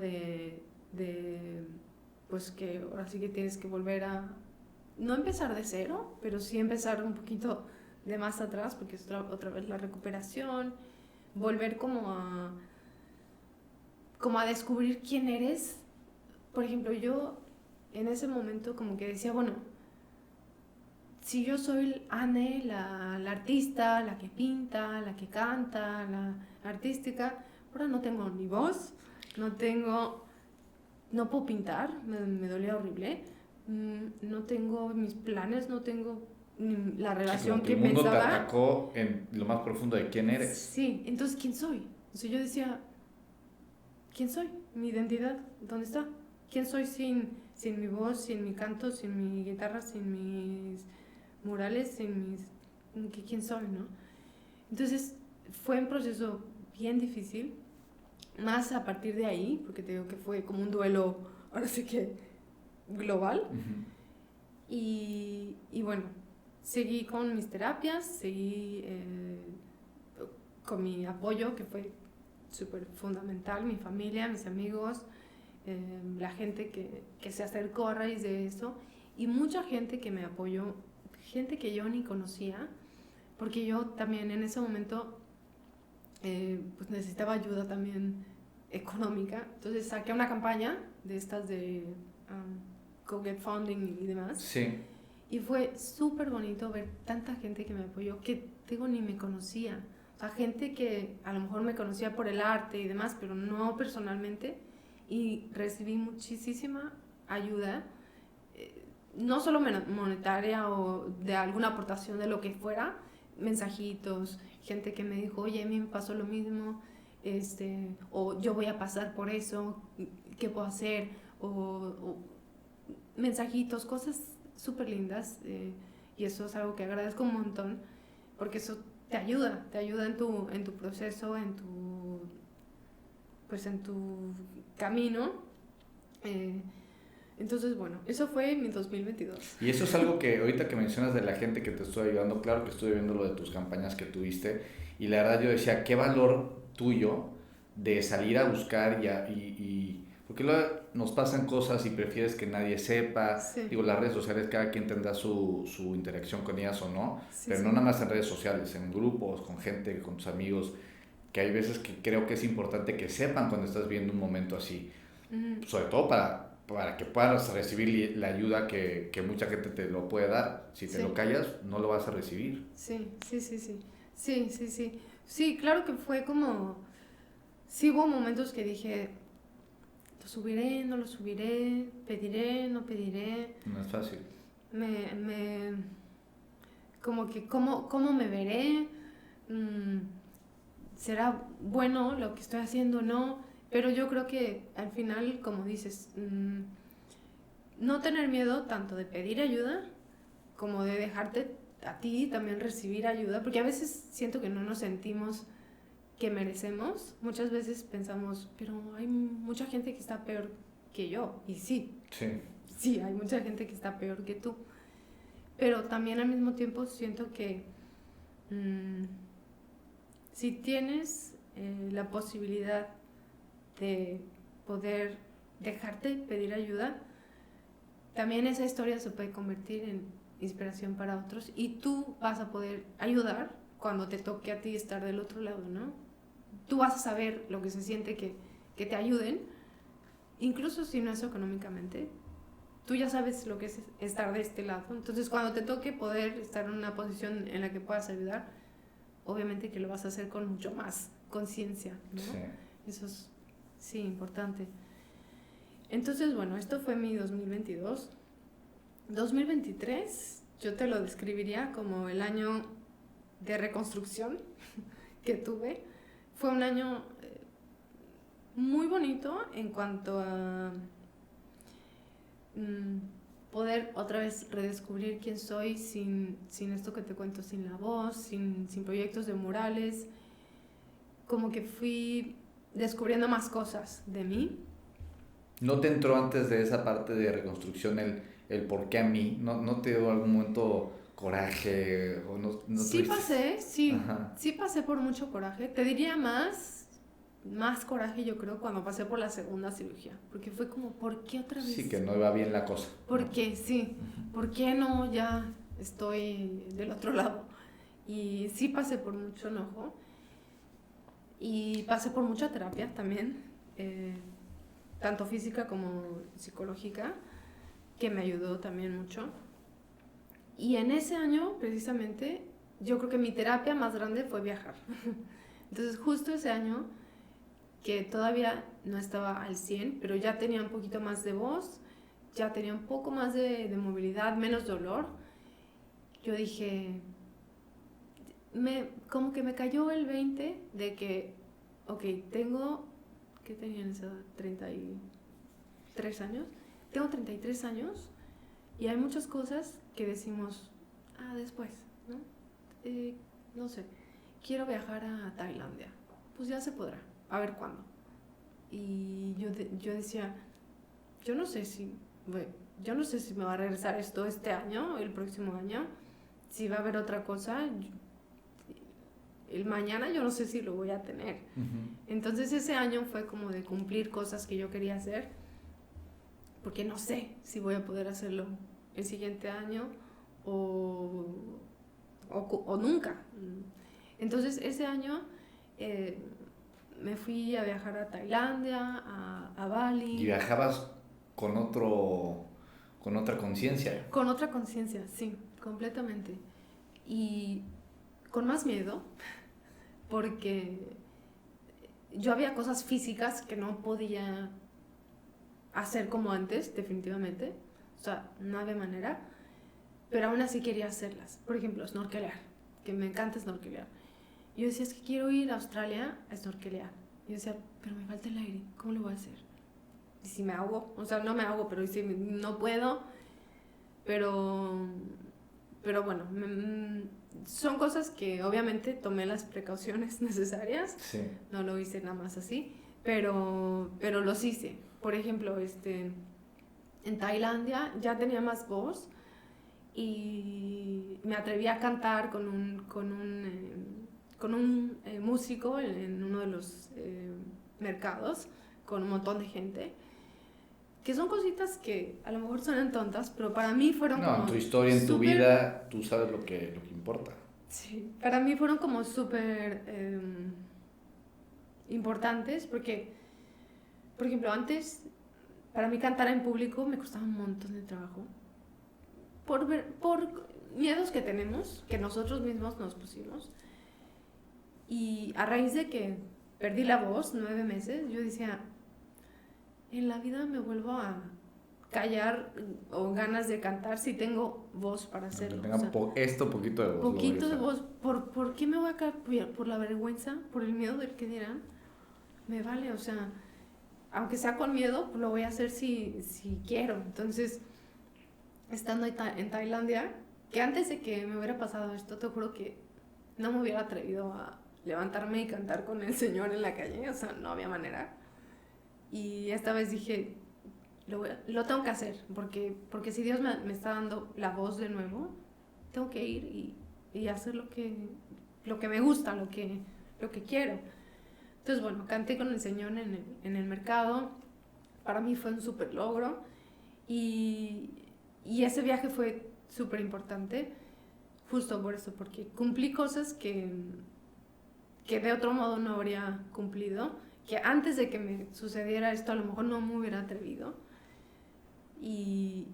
Speaker 2: pues que ahora sí que tienes que volver a, no empezar de cero, pero sí empezar un poquito de más atrás porque es otra vez la recuperación, volver como a descubrir quién eres. Por ejemplo, yo en ese momento como que decía, bueno, si yo soy Anne, la artista, la que pinta, la que canta, la artística, ahora no tengo ni voz, no puedo pintar, me dolía horrible, no tengo mis planes, no tengo la
Speaker 1: Sí,
Speaker 2: relación
Speaker 1: como que
Speaker 2: que
Speaker 1: el mundo te
Speaker 2: pensaba.
Speaker 1: atacó en lo más profundo de quién eres.
Speaker 2: Sí, entonces, ¿quién soy? Entonces yo decía, ¿quién soy? ¿Mi identidad? ¿Dónde está? ¿Quién soy sin mi voz, sin mi canto, sin mi guitarra, sin mis murales, ¿quién soy, no? Entonces fue un proceso bien difícil, más a partir de ahí, porque te digo que fue como un duelo, ahora sí que global.
Speaker 1: Uh-huh.
Speaker 2: Y bueno, seguí con mis terapias, seguí con mi apoyo, que fue súper fundamental, mi familia, mis amigos, la gente que se acercó a raíz de eso y mucha gente que me apoyó, gente que yo ni conocía, porque yo también en ese momento pues necesitaba ayuda también económica. Entonces saqué una campaña de estas de Go Get Funding y demás.
Speaker 1: Sí.
Speaker 2: Y fue súper bonito ver tanta gente que me apoyó, que digo, ni me conocía. O sea, gente que a lo mejor me conocía por el arte y demás, pero no personalmente. Y recibí muchísima ayuda, no solo monetaria o de alguna aportación de lo que fuera, mensajitos, gente que me dijo, oye, a mí me pasó lo mismo, o yo voy a pasar por eso, ¿qué puedo hacer? O mensajitos, cosas súper lindas, y eso es algo que agradezco un montón, porque eso te ayuda en tu proceso, pues en tu camino. Entonces, bueno, eso fue mi 2022.
Speaker 1: Y eso es algo que ahorita que mencionas de la gente que te estoy ayudando, claro que estuve viendo lo de tus campañas que tuviste y la verdad yo decía, qué valor tuyo de salir a buscar porque luego nos pasan cosas y prefieres que nadie sepa,
Speaker 2: Sí,
Speaker 1: digo, las redes sociales cada quien tendrá su interacción con ellas o no,
Speaker 2: sí,
Speaker 1: pero
Speaker 2: sí.
Speaker 1: no nada más en redes sociales, en grupos, con gente, con tus amigos, que hay veces que creo que es importante que sepan cuando estás viendo un momento así, sobre todo para que puedas recibir la ayuda que mucha gente te lo puede dar. Si te
Speaker 2: Sí,
Speaker 1: lo callas, no lo vas a recibir.
Speaker 2: sí, sí, sí, sí. Sí, sí, sí. Sí, claro que fue como... Sí hubo momentos que dije, lo subiré, no lo subiré, pediré, no pediré.
Speaker 1: No es fácil.
Speaker 2: Me como que, ¿cómo me veré? Mm, ¿Será bueno lo que estoy haciendo o no? Pero yo creo que al final, como dices, no tener miedo tanto de pedir ayuda como de dejarte a ti también recibir ayuda, porque a veces siento que no nos sentimos que merecemos. Muchas veces pensamos, pero hay mucha gente que está peor que yo. Y sí,
Speaker 1: Sí.
Speaker 2: sí, hay mucha gente que está peor que tú. Pero también al mismo tiempo siento que si tienes la posibilidad de poder dejarte pedir ayuda, también esa historia se puede convertir en inspiración para otros y tú vas a poder ayudar cuando te toque a ti estar del otro lado, ¿no? tú vas a saber lo que se siente que te ayuden, incluso si no es económicamente. Tú ya sabes lo que es estar de este lado. Entonces, cuando te toque poder estar en una posición en la que puedas ayudar, obviamente que lo vas a hacer con mucho más conciencia, ¿no?
Speaker 1: Sí.
Speaker 2: Eso es, sí, importante. Entonces, bueno, esto fue mi 2022. 2023, yo te lo describiría como el año de reconstrucción que tuve. Fue un año muy bonito en cuanto a poder otra vez redescubrir quién soy sin esto que te cuento, sin la voz, sin proyectos de murales. Como que fui descubriendo más cosas de mí.
Speaker 1: ¿No te entró antes de esa parte de reconstrucción el por qué a mí? ¿No te dio algún momento coraje? O no
Speaker 2: Sí
Speaker 1: tuviste...
Speaker 2: pasé,
Speaker 1: Ajá.
Speaker 2: sí pasé por mucho coraje. Te diría más coraje yo creo cuando pasé por la segunda cirugía. Porque fue como, ¿por qué otra vez?
Speaker 1: Sí, que no iba bien la cosa.
Speaker 2: ¿Por qué? Sí. ¿Por qué no ya estoy del otro lado? Y sí pasé por mucho enojo. Y pasé por mucha terapia también, tanto física como psicológica, que me ayudó también mucho. Y en ese año, precisamente, yo creo que mi terapia más grande fue viajar. Entonces, justo ese año, que todavía no estaba al 100, pero ya tenía un poquito más de voz, ya tenía un poco más de movilidad, menos dolor, yo dije, como que me cayó el 20 de que, ok, tengo, ¿qué tenía en esa edad? 33 años. Tengo 33 años y hay muchas cosas que decimos, después, ¿no? No sé, quiero viajar a Tailandia. Pues ya se podrá, a ver cuándo. Y yo decía, yo no sé si me va a regresar esto este año, el próximo año, si va a haber otra cosa. El mañana yo no sé si lo voy a tener.
Speaker 1: Uh-huh.
Speaker 2: Entonces ese año fue como de cumplir cosas que yo quería hacer, porque no sé si voy a poder hacerlo el siguiente año o nunca. Entonces ese año me fui a viajar a Tailandia, a Bali.
Speaker 1: Y viajabas con otra conciencia.
Speaker 2: Con otra conciencia, sí, completamente. Y con más miedo, porque yo había cosas físicas que no podía hacer como antes, definitivamente. O sea, no había manera. Pero aún así quería hacerlas. Por ejemplo, snorkelear, que me encanta snorkelear. Yo decía, es que quiero ir a Australia a snorkelear. Yo decía, pero me falta el aire, ¿cómo lo voy a hacer? Y si me ahogo, o sea, no me ahogo, pero si no puedo. Pero bueno, son cosas que obviamente tomé las precauciones necesarias.
Speaker 1: Sí.
Speaker 2: No lo hice nada más así, pero los hice. Por ejemplo, en Tailandia ya tenía más voz y me atreví a cantar con un músico en uno de los mercados, con un montón de gente. Que son cositas que a lo mejor suenan tontas, pero para mí fueron como...
Speaker 1: No, en tu historia, en tu vida, tú sabes lo que importa.
Speaker 2: Sí, para mí fueron como súper importantes, porque, por ejemplo, antes, para mí cantar en público me costaba un montón de trabajo. Por miedos que tenemos, que nosotros mismos nos pusimos. Y a raíz de que perdí la voz 9 meses, yo decía... En la vida me vuelvo a callar o ganas de cantar si tengo voz para hacerlo.
Speaker 1: Tenga poquito de voz.
Speaker 2: Poquito de voz. ¿Por qué me voy a caer? ¿Por la vergüenza? ¿Por el miedo del que dirán? Me vale, o sea, aunque sea con miedo, lo voy a hacer si quiero. Entonces, estando en Tailandia, que antes de que me hubiera pasado esto, te juro que no me hubiera atrevido a levantarme y cantar con el Señor en la calle. O sea, no había manera. Y esta vez dije, lo tengo que hacer, porque si Dios me está dando la voz de nuevo, tengo que ir y hacer lo que me gusta, lo que quiero. Entonces, bueno, canté con el Señor en el mercado. Para mí fue un súper logro. Y ese viaje fue súper importante, justo por eso, porque cumplí cosas que que de otro modo no habría cumplido, que antes de que me sucediera esto a lo mejor no me hubiera atrevido. Y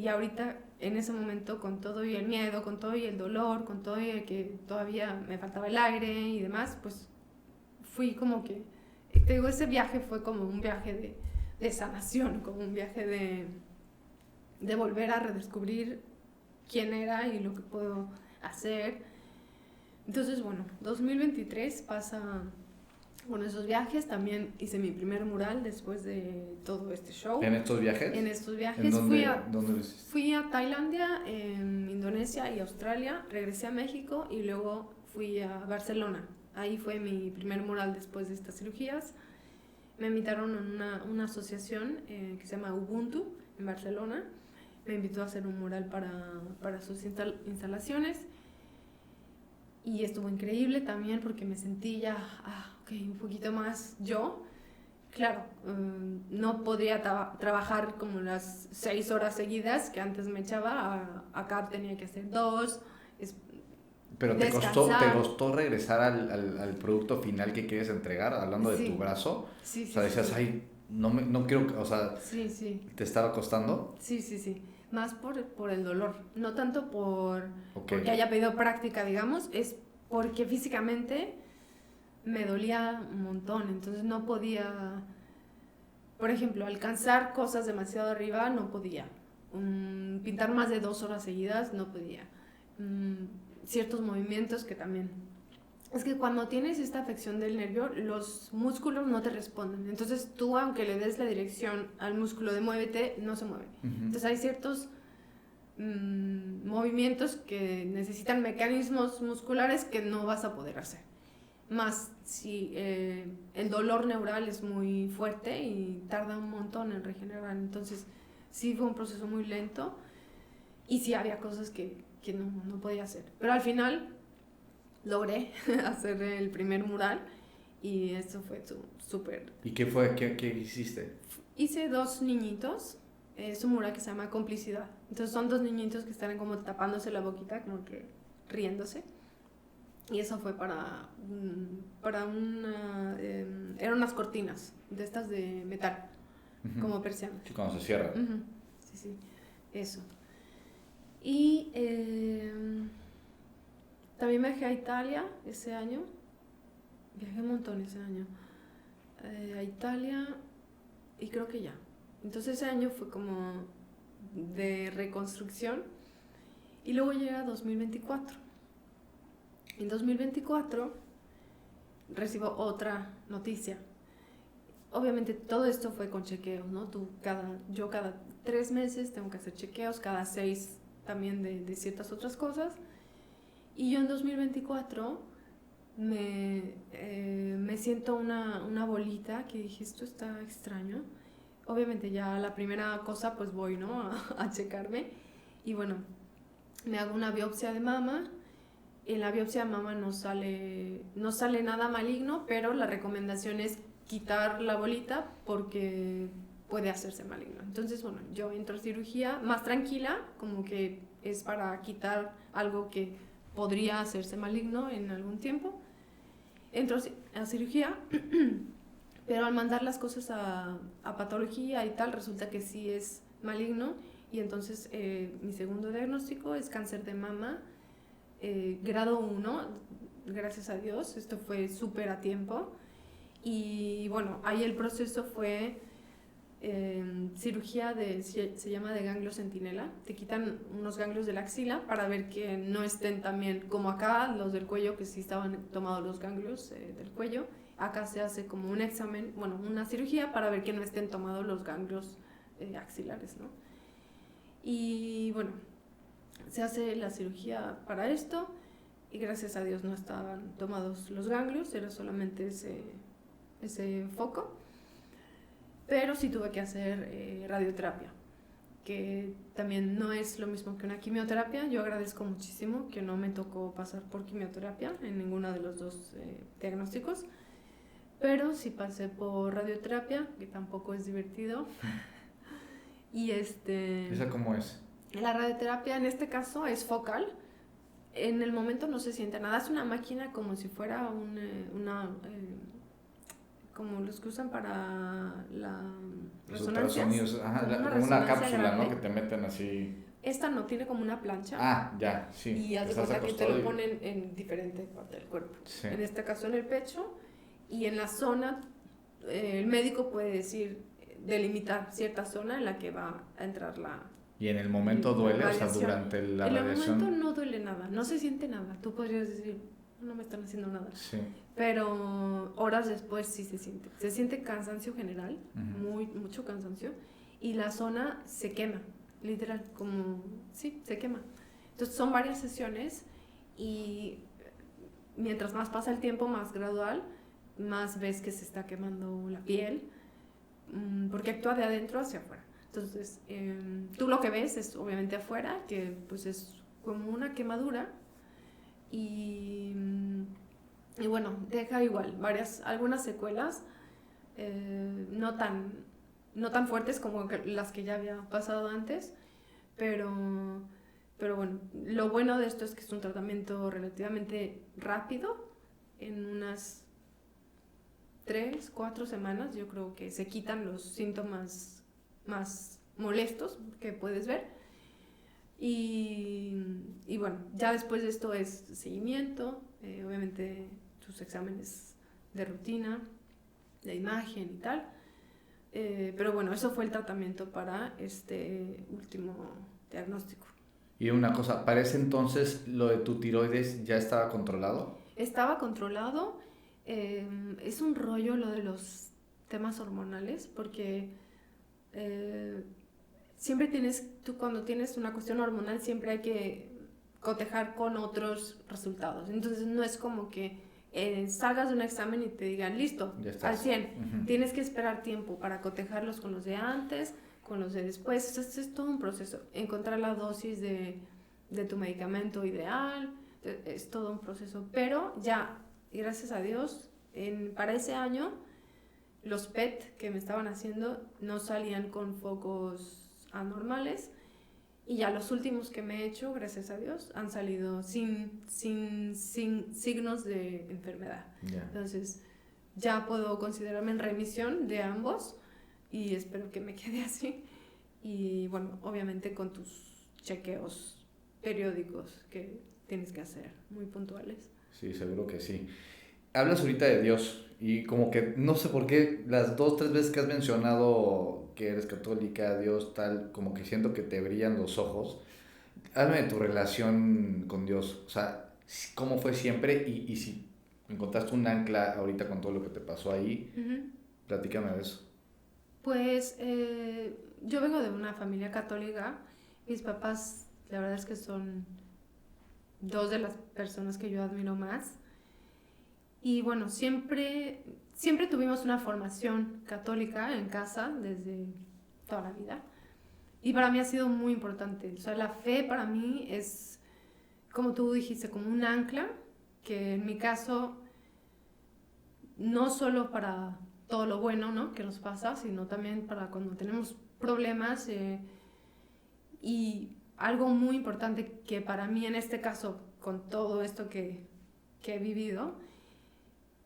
Speaker 2: ahorita, en ese momento, con todo y el miedo, con todo y el dolor, con todo y el que todavía me faltaba el aire y demás, pues fui como que, te digo, ese viaje fue como un viaje de sanación, como un viaje de volver a redescubrir quién era y lo que puedo hacer. Entonces, bueno, 2023 pasa con esos viajes. También hice mi primer mural después de todo este show.
Speaker 1: ¿En estos viajes?
Speaker 2: En estos viajes.
Speaker 1: ¿En dónde lo hiciste?
Speaker 2: Fui a Tailandia, Indonesia y Australia. Regresé a México y luego fui a Barcelona. Ahí fue mi primer mural después de estas cirugías. Me invitaron a una asociación que se llama Ubuntu en Barcelona. Me invitó a hacer un mural para sus instalaciones. Y estuvo increíble también porque me sentí ya un poquito más yo. Claro, no podría trabajar como las 6 horas seguidas que antes me echaba. Acá tenía que hacer 2.
Speaker 1: Pero te costó regresar al producto final que quieres entregar, hablando de tu brazo.
Speaker 2: Sí,
Speaker 1: o sea, decías, ay, no quiero, o sea,
Speaker 2: sí.
Speaker 1: ¿te estaba costando?
Speaker 2: Sí. Más por el dolor, no tanto porque haya pedido práctica, digamos, es porque físicamente me dolía un montón, entonces no podía, por ejemplo, alcanzar cosas demasiado arriba, no podía, pintar más de 2 horas seguidas, no podía, ciertos movimientos que también, es que cuando tienes esta afección del nervio, los músculos no te responden, entonces tú aunque le des la dirección al músculo de muévete, no se mueve, entonces hay ciertos movimientos que necesitan mecanismos musculares que no vas a poder hacer. Más si el dolor neural es muy fuerte y tarda un montón en regenerar. Entonces sí fue un proceso muy lento y sí había cosas que no podía hacer. Pero al final logré hacer el primer mural y eso fue súper.
Speaker 1: ¿Y qué fue? ¿Qué hiciste?
Speaker 2: Hice 2 niñitos. Es un mural que se llama Complicidad. Entonces son 2 niñitos que están como tapándose la boquita, como que riéndose. Y eso fue para una... eran unas cortinas de estas de metal, como persianas.
Speaker 1: Sí, cuando se cierra.
Speaker 2: Sí, eso. Y también viajé a Italia ese año. Viajé un montón ese año. A Italia y creo que ya. Entonces ese año fue como de reconstrucción y luego llega 2024. En 2024 recibo otra noticia. Obviamente todo esto fue con chequeos, ¿no? Yo cada 3 meses tengo que hacer chequeos, cada 6 también de ciertas otras cosas. Y yo en 2024 me siento una bolita que dije, esto está extraño. Obviamente ya la primera cosa pues voy, ¿no? a checarme y bueno, me hago una biopsia de mama. En la biopsia de mama no sale nada maligno, pero la recomendación es quitar la bolita porque puede hacerse maligno. Entonces, bueno, yo entro a cirugía más tranquila, como que es para quitar algo que podría hacerse maligno en algún tiempo. Entro a cirugía. Pero al mandar las cosas a patología y tal, resulta que sí es maligno. Y entonces mi segundo diagnóstico es cáncer de mama, grado 1, gracias a Dios. Esto fue súper a tiempo. Y bueno, ahí el proceso fue cirugía se llama de ganglio centinela. Te quitan unos ganglios de la axila para ver que no estén también, como acá, los del cuello, que sí estaban tomados los ganglios del cuello. Acá se hace como un examen, bueno, una cirugía para ver que no estén tomados los ganglios axilares, ¿no? Y bueno, se hace la cirugía para esto y gracias a Dios no estaban tomados los ganglios, era solamente ese foco. Pero sí tuve que hacer radioterapia, que también no es lo mismo que una quimioterapia. Yo agradezco muchísimo que no me tocó pasar por quimioterapia en ninguno de los 2 diagnósticos. Pero sí pasé por radioterapia, que tampoco es divertido. Y
Speaker 1: ¿Esa cómo es?
Speaker 2: la radioterapia en este caso es focal. en el momento no se siente nada. Es una máquina como si fuera como los que usan para la
Speaker 1: Los
Speaker 2: resonancias.
Speaker 1: ultrasonidos, ajá,
Speaker 2: Como una
Speaker 1: como una
Speaker 2: resonancia
Speaker 1: cápsula, ¿no?
Speaker 2: grande.
Speaker 1: Que te meten así.
Speaker 2: Esta no tiene como una plancha.
Speaker 1: Ah, ya, sí.
Speaker 2: Y haz de
Speaker 1: Estás
Speaker 2: cuenta que te
Speaker 1: acostado
Speaker 2: lo
Speaker 1: y...
Speaker 2: ponen en diferentes partes del cuerpo.
Speaker 1: Sí.
Speaker 2: En este caso en el pecho y en la zona, el médico puede decir, delimitar cierta zona en la que va a entrar
Speaker 1: Y en el momento duele, o sea,
Speaker 2: radiación.
Speaker 1: durante la
Speaker 2: En el
Speaker 1: radiación.
Speaker 2: momento no duele nada, no se siente nada. Tú podrías decir, no me están haciendo nada.
Speaker 1: Sí.
Speaker 2: Pero horas después sí se siente. Se siente cansancio general, mucho cansancio. Y la zona se quema, literal, como, sí, se quema. Entonces son varias sesiones y mientras más pasa el tiempo, más gradual, más ves que se está quemando la piel, porque actúa de adentro hacia afuera. Entonces, tú lo que ves es obviamente afuera, que pues es como una quemadura y bueno, deja igual algunas secuelas, no tan fuertes como las que ya había pasado antes, pero bueno, lo bueno de esto es que es un tratamiento relativamente rápido, en unas 3, 4 semanas yo creo que se quitan los síntomas más molestos que puedes ver. Y bueno, ya después de esto es seguimiento, obviamente tus exámenes de rutina, de imagen y tal. Pero bueno, eso fue el tratamiento para este último diagnóstico.
Speaker 1: Y una cosa, ¿para ese entonces lo de tu tiroides ya estaba controlado?
Speaker 2: Estaba controlado. Es un rollo lo de los temas hormonales, porque siempre tú cuando tienes una cuestión hormonal siempre hay que cotejar con otros resultados. Entonces no es como que salgas de un examen y te digan, listo, al 100. Tienes que esperar tiempo para cotejarlos con los de antes, con los de después. Es todo un proceso. Encontrar la dosis de tu medicamento ideal, es todo un proceso. Pero ya, gracias a Dios, para ese año, los PET que me estaban haciendo no salían con focos anormales. Y ya los últimos que me he hecho, gracias a Dios, han salido sin signos de enfermedad.
Speaker 1: Yeah.
Speaker 2: Entonces, ya puedo considerarme en remisión de ambos y espero que me quede así. Y bueno, obviamente con tus chequeos periódicos que tienes que hacer, muy puntuales.
Speaker 1: Sí, seguro que sí. Hablas ahorita de Dios y como que no sé por qué las 2, 3 veces que has mencionado que eres católica, Dios, tal, como que siento que te brillan los ojos. Háblame de tu relación con Dios, o sea, cómo fue siempre y si encontraste un ancla ahorita con todo lo que te pasó ahí, platícame de eso.
Speaker 2: Pues yo vengo de una familia católica, mis papás la verdad es que son 2 de las personas que yo admiro más. Y bueno, siempre tuvimos una formación católica en casa desde toda la vida. Y para mí ha sido muy importante. O sea, la fe para mí es, como tú dijiste, como un ancla, que en mi caso, no solo para todo lo bueno, ¿no?, que nos pasa, sino también para cuando tenemos problemas. Y algo muy importante que para mí en este caso, con todo esto que he vivido,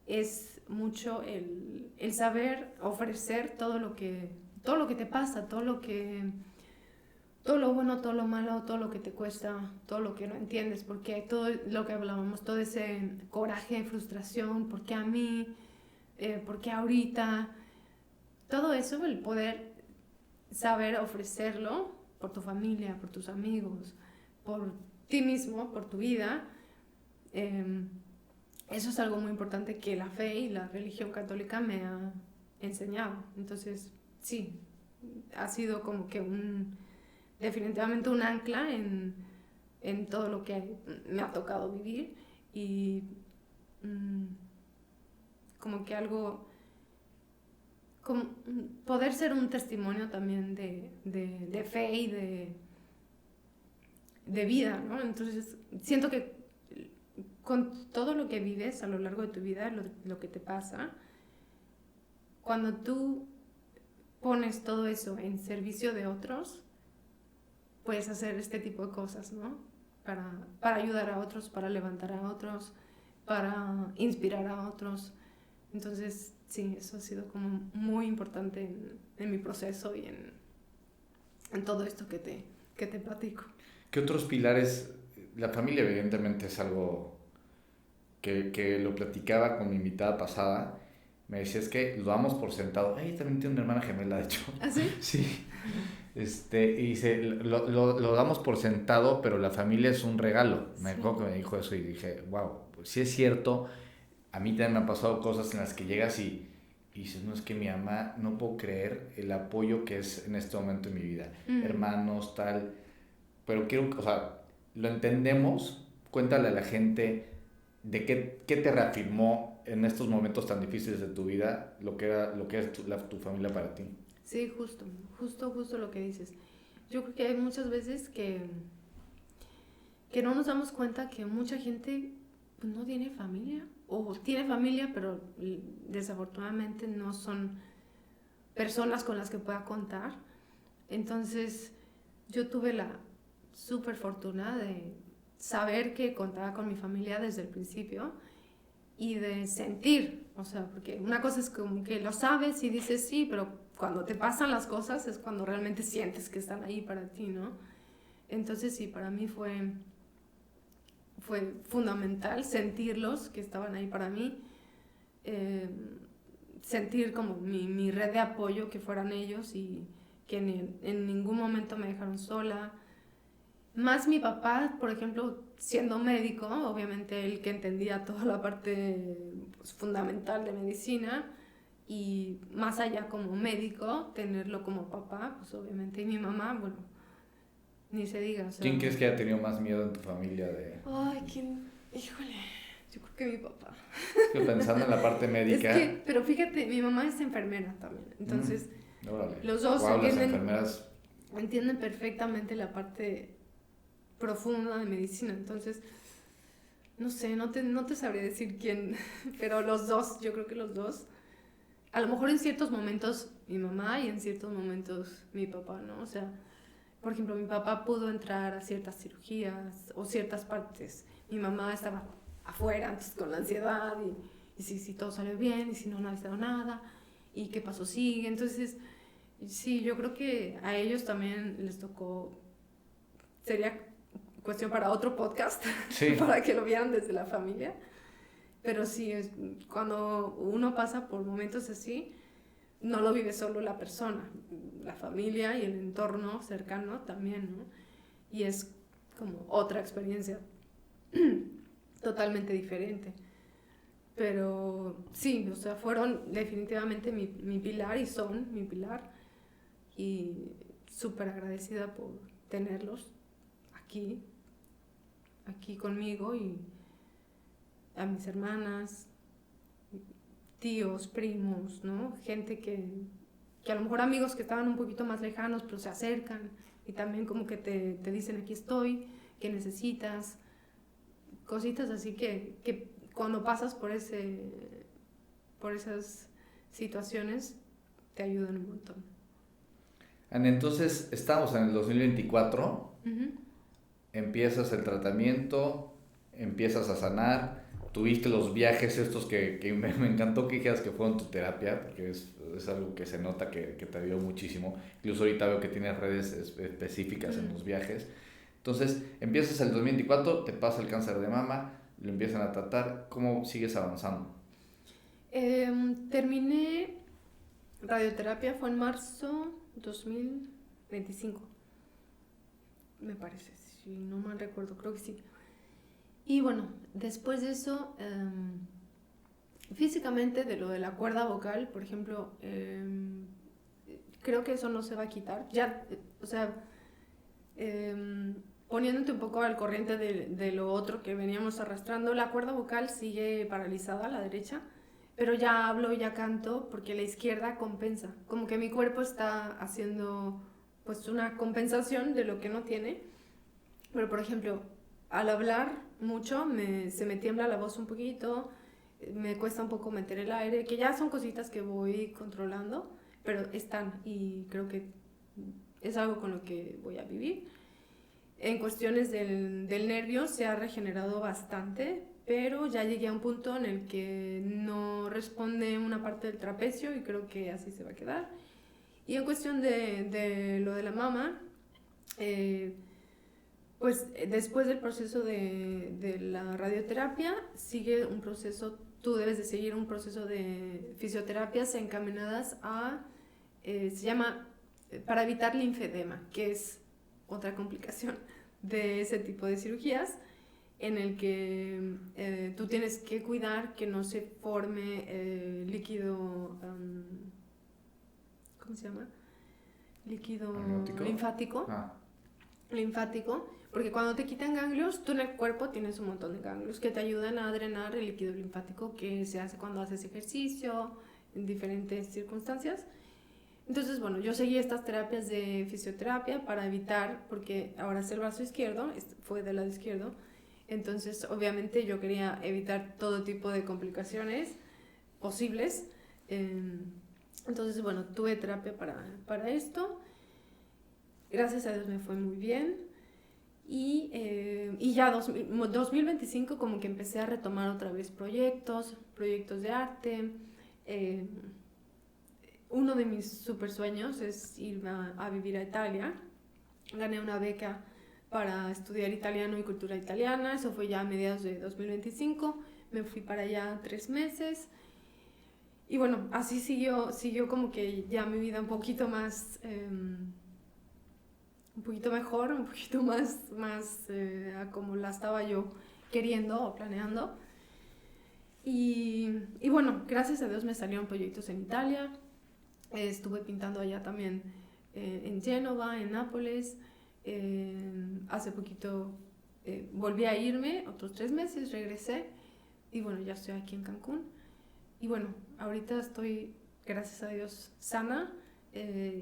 Speaker 2: es mucho el saber ofrecer todo lo que te pasa, todo lo bueno, todo lo malo, todo lo que te cuesta, todo lo que no entiendes, porque todo lo que hablábamos, todo ese coraje, frustración, ¿por qué a mí? ¿Por qué ahorita? Todo eso, el poder saber ofrecerlo por tu familia, por tus amigos, por ti mismo, por tu vida, eso es algo muy importante que la fe y la religión católica me ha enseñado. Entonces, sí, ha sido como que definitivamente un ancla en todo lo que me ha tocado vivir y como que algo, como poder ser un testimonio también de fe y de vida, ¿no? Entonces, siento que con todo lo que vives a lo largo de tu vida, lo que te pasa, cuando tú pones todo eso en servicio de otros, puedes hacer este tipo de cosas, ¿no? para ayudar a otros, para levantar a otros, para inspirar a otros. Entonces, sí, eso ha sido como muy importante en mi proceso y en todo esto que te platico.
Speaker 1: ¿Qué otros pilares? La familia evidentemente es algo que lo platicaba con mi invitada pasada. Me decía, es que lo damos por sentado. Ella también tiene una hermana gemela, de hecho.
Speaker 2: ¿Ah, sí?
Speaker 1: Sí. Y dice, lo damos por sentado, pero la familia es un regalo. Me acuerdo que me dijo eso y dije, wow, pues sí es cierto. A mí también me han pasado cosas en las que llegas y dices, no, es que mi mamá, no puedo creer el apoyo que es en este momento en mi vida. Hermanos, tal. Pero quiero, o sea, lo entendemos. Cuéntale a la gente de qué te reafirmó en estos momentos tan difíciles de tu vida lo que es tu familia para ti.
Speaker 2: Sí, justo lo que dices. Yo creo que hay muchas veces que no nos damos cuenta que mucha gente pues, no tiene familia, o tiene familia, pero desafortunadamente no son personas con las que pueda contar. Entonces, yo tuve la súper fortuna de saber que contaba con mi familia desde el principio y de sentir, o sea, porque una cosa es como que lo sabes y dices sí, pero cuando te pasan las cosas es cuando realmente sientes que están ahí para ti, ¿no? Entonces sí, para mí fue fundamental sentirlos, que estaban ahí para mí, sentir como mi red de apoyo, que fueran ellos y que en ningún momento me dejaron sola. Más mi papá, por ejemplo, siendo médico, obviamente él que entendía toda la parte pues, fundamental de medicina, y más allá como médico, tenerlo como papá, pues obviamente, y mi mamá, bueno, ni se diga. O sea,
Speaker 1: ¿Quién crees que haya tenido más miedo en tu familia de...?
Speaker 2: ay, ¿quién? Híjole, yo creo que mi papá.
Speaker 1: Es que pensando en la parte médica...
Speaker 2: Es que, pero fíjate, mi mamá es enfermera también, entonces los dos
Speaker 1: wow, las enfermeras...
Speaker 2: entienden perfectamente la parte profunda de medicina, entonces no sé, no te sabría decir quién, pero los dos, yo creo que los dos, a lo mejor en ciertos momentos mi mamá y en ciertos momentos mi papá, ¿no? O sea, por ejemplo, mi papá pudo entrar a ciertas cirugías o ciertas partes, mi mamá estaba afuera antes con la ansiedad y si todo salió bien y si no ha estado nada y qué pasó sigue, entonces sí, yo creo que a ellos también les tocó, sería cuestión para otro podcast,
Speaker 1: sí.
Speaker 2: para que lo vieran desde la familia. Pero sí, cuando uno pasa por momentos así, no lo vive solo la persona, la familia y el entorno cercano también, ¿no? Y es como otra experiencia totalmente diferente. Pero sí, o sea, fueron definitivamente mi pilar y son mi pilar. Y súper agradecida por tenerlos aquí conmigo, y a mis hermanas, tíos, primos, ¿no? Gente que a lo mejor amigos que estaban un poquito más lejanos, pero se acercan y también como que te dicen aquí estoy, ¿qué necesitas? Cositas así que cuando pasas por esas situaciones te ayudan un montón.
Speaker 1: Ana, entonces estamos en el 2024.
Speaker 2: Uh-huh.
Speaker 1: Empiezas el tratamiento, empiezas a sanar, tuviste los viajes estos que me encantó que dijeras que fueron tu terapia, porque es algo que se nota que te ayudó muchísimo. Incluso ahorita veo que tienes redes específicas en los viajes. Entonces, empiezas el 2024, te pasa el cáncer de mama, lo empiezan a tratar. ¿Cómo sigues avanzando?
Speaker 2: Terminé radioterapia, fue en marzo 2025, me parece, si no mal recuerdo, creo que sí. Y bueno, después de eso, físicamente de lo de la cuerda vocal, por ejemplo, creo que eso no se va a quitar. Ya, o sea, poniéndote un poco al corriente de lo otro que veníamos arrastrando, la cuerda vocal sigue paralizada, la derecha, pero ya hablo, ya canto, porque la izquierda compensa. Como que mi cuerpo está haciendo pues una compensación de lo que no tiene. Pero por ejemplo, al hablar mucho se me tiembla la voz un poquito, me cuesta un poco meter el aire, que ya son cositas que voy controlando, pero están y creo que es algo con lo que voy a vivir. En cuestiones del nervio se ha regenerado bastante, pero ya llegué a un punto en el que no responde una parte del trapecio y creo que así se va a quedar. Y en cuestión de lo de la mama, pues después del proceso de la radioterapia sigue un proceso, tú debes de seguir un proceso de fisioterapias encaminadas a, se llama, para evitar linfedema, que es otra complicación de ese tipo de cirugías, en el que tú tienes que cuidar que no se forme líquido, ¿cómo se llama? Líquido
Speaker 1: ¿Amniótico?
Speaker 2: linfático. Linfático, porque cuando te quitan ganglios, tú en el cuerpo tienes un montón de ganglios que te ayudan a drenar el líquido linfático que se hace cuando haces ejercicio, en diferentes circunstancias. Entonces, bueno, yo seguí estas terapias de fisioterapia para evitar, porque ahora es el brazo izquierdo, fue del lado izquierdo, entonces obviamente yo quería evitar todo tipo de complicaciones posibles. Entonces, bueno, tuve terapia para esto. Gracias a Dios me fue muy bien. Y ya 2025 como que empecé a retomar otra vez proyectos de arte. Uno de mis super sueños es ir a vivir a Italia. Gané una beca para estudiar italiano y cultura italiana. Eso fue ya a mediados de 2025. Me fui para allá 3 meses. Y bueno, así siguió como que ya mi vida un poquito más... un poquito mejor, un poquito más a como la estaba yo queriendo o planeando. Y bueno, gracias a Dios me salieron proyectos en Italia. Estuve pintando allá también en Génova, en Nápoles. Hace poquito volví a irme, otros 3 meses, regresé. Y bueno, ya estoy aquí en Cancún. Y bueno, ahorita estoy, gracias a Dios, sana,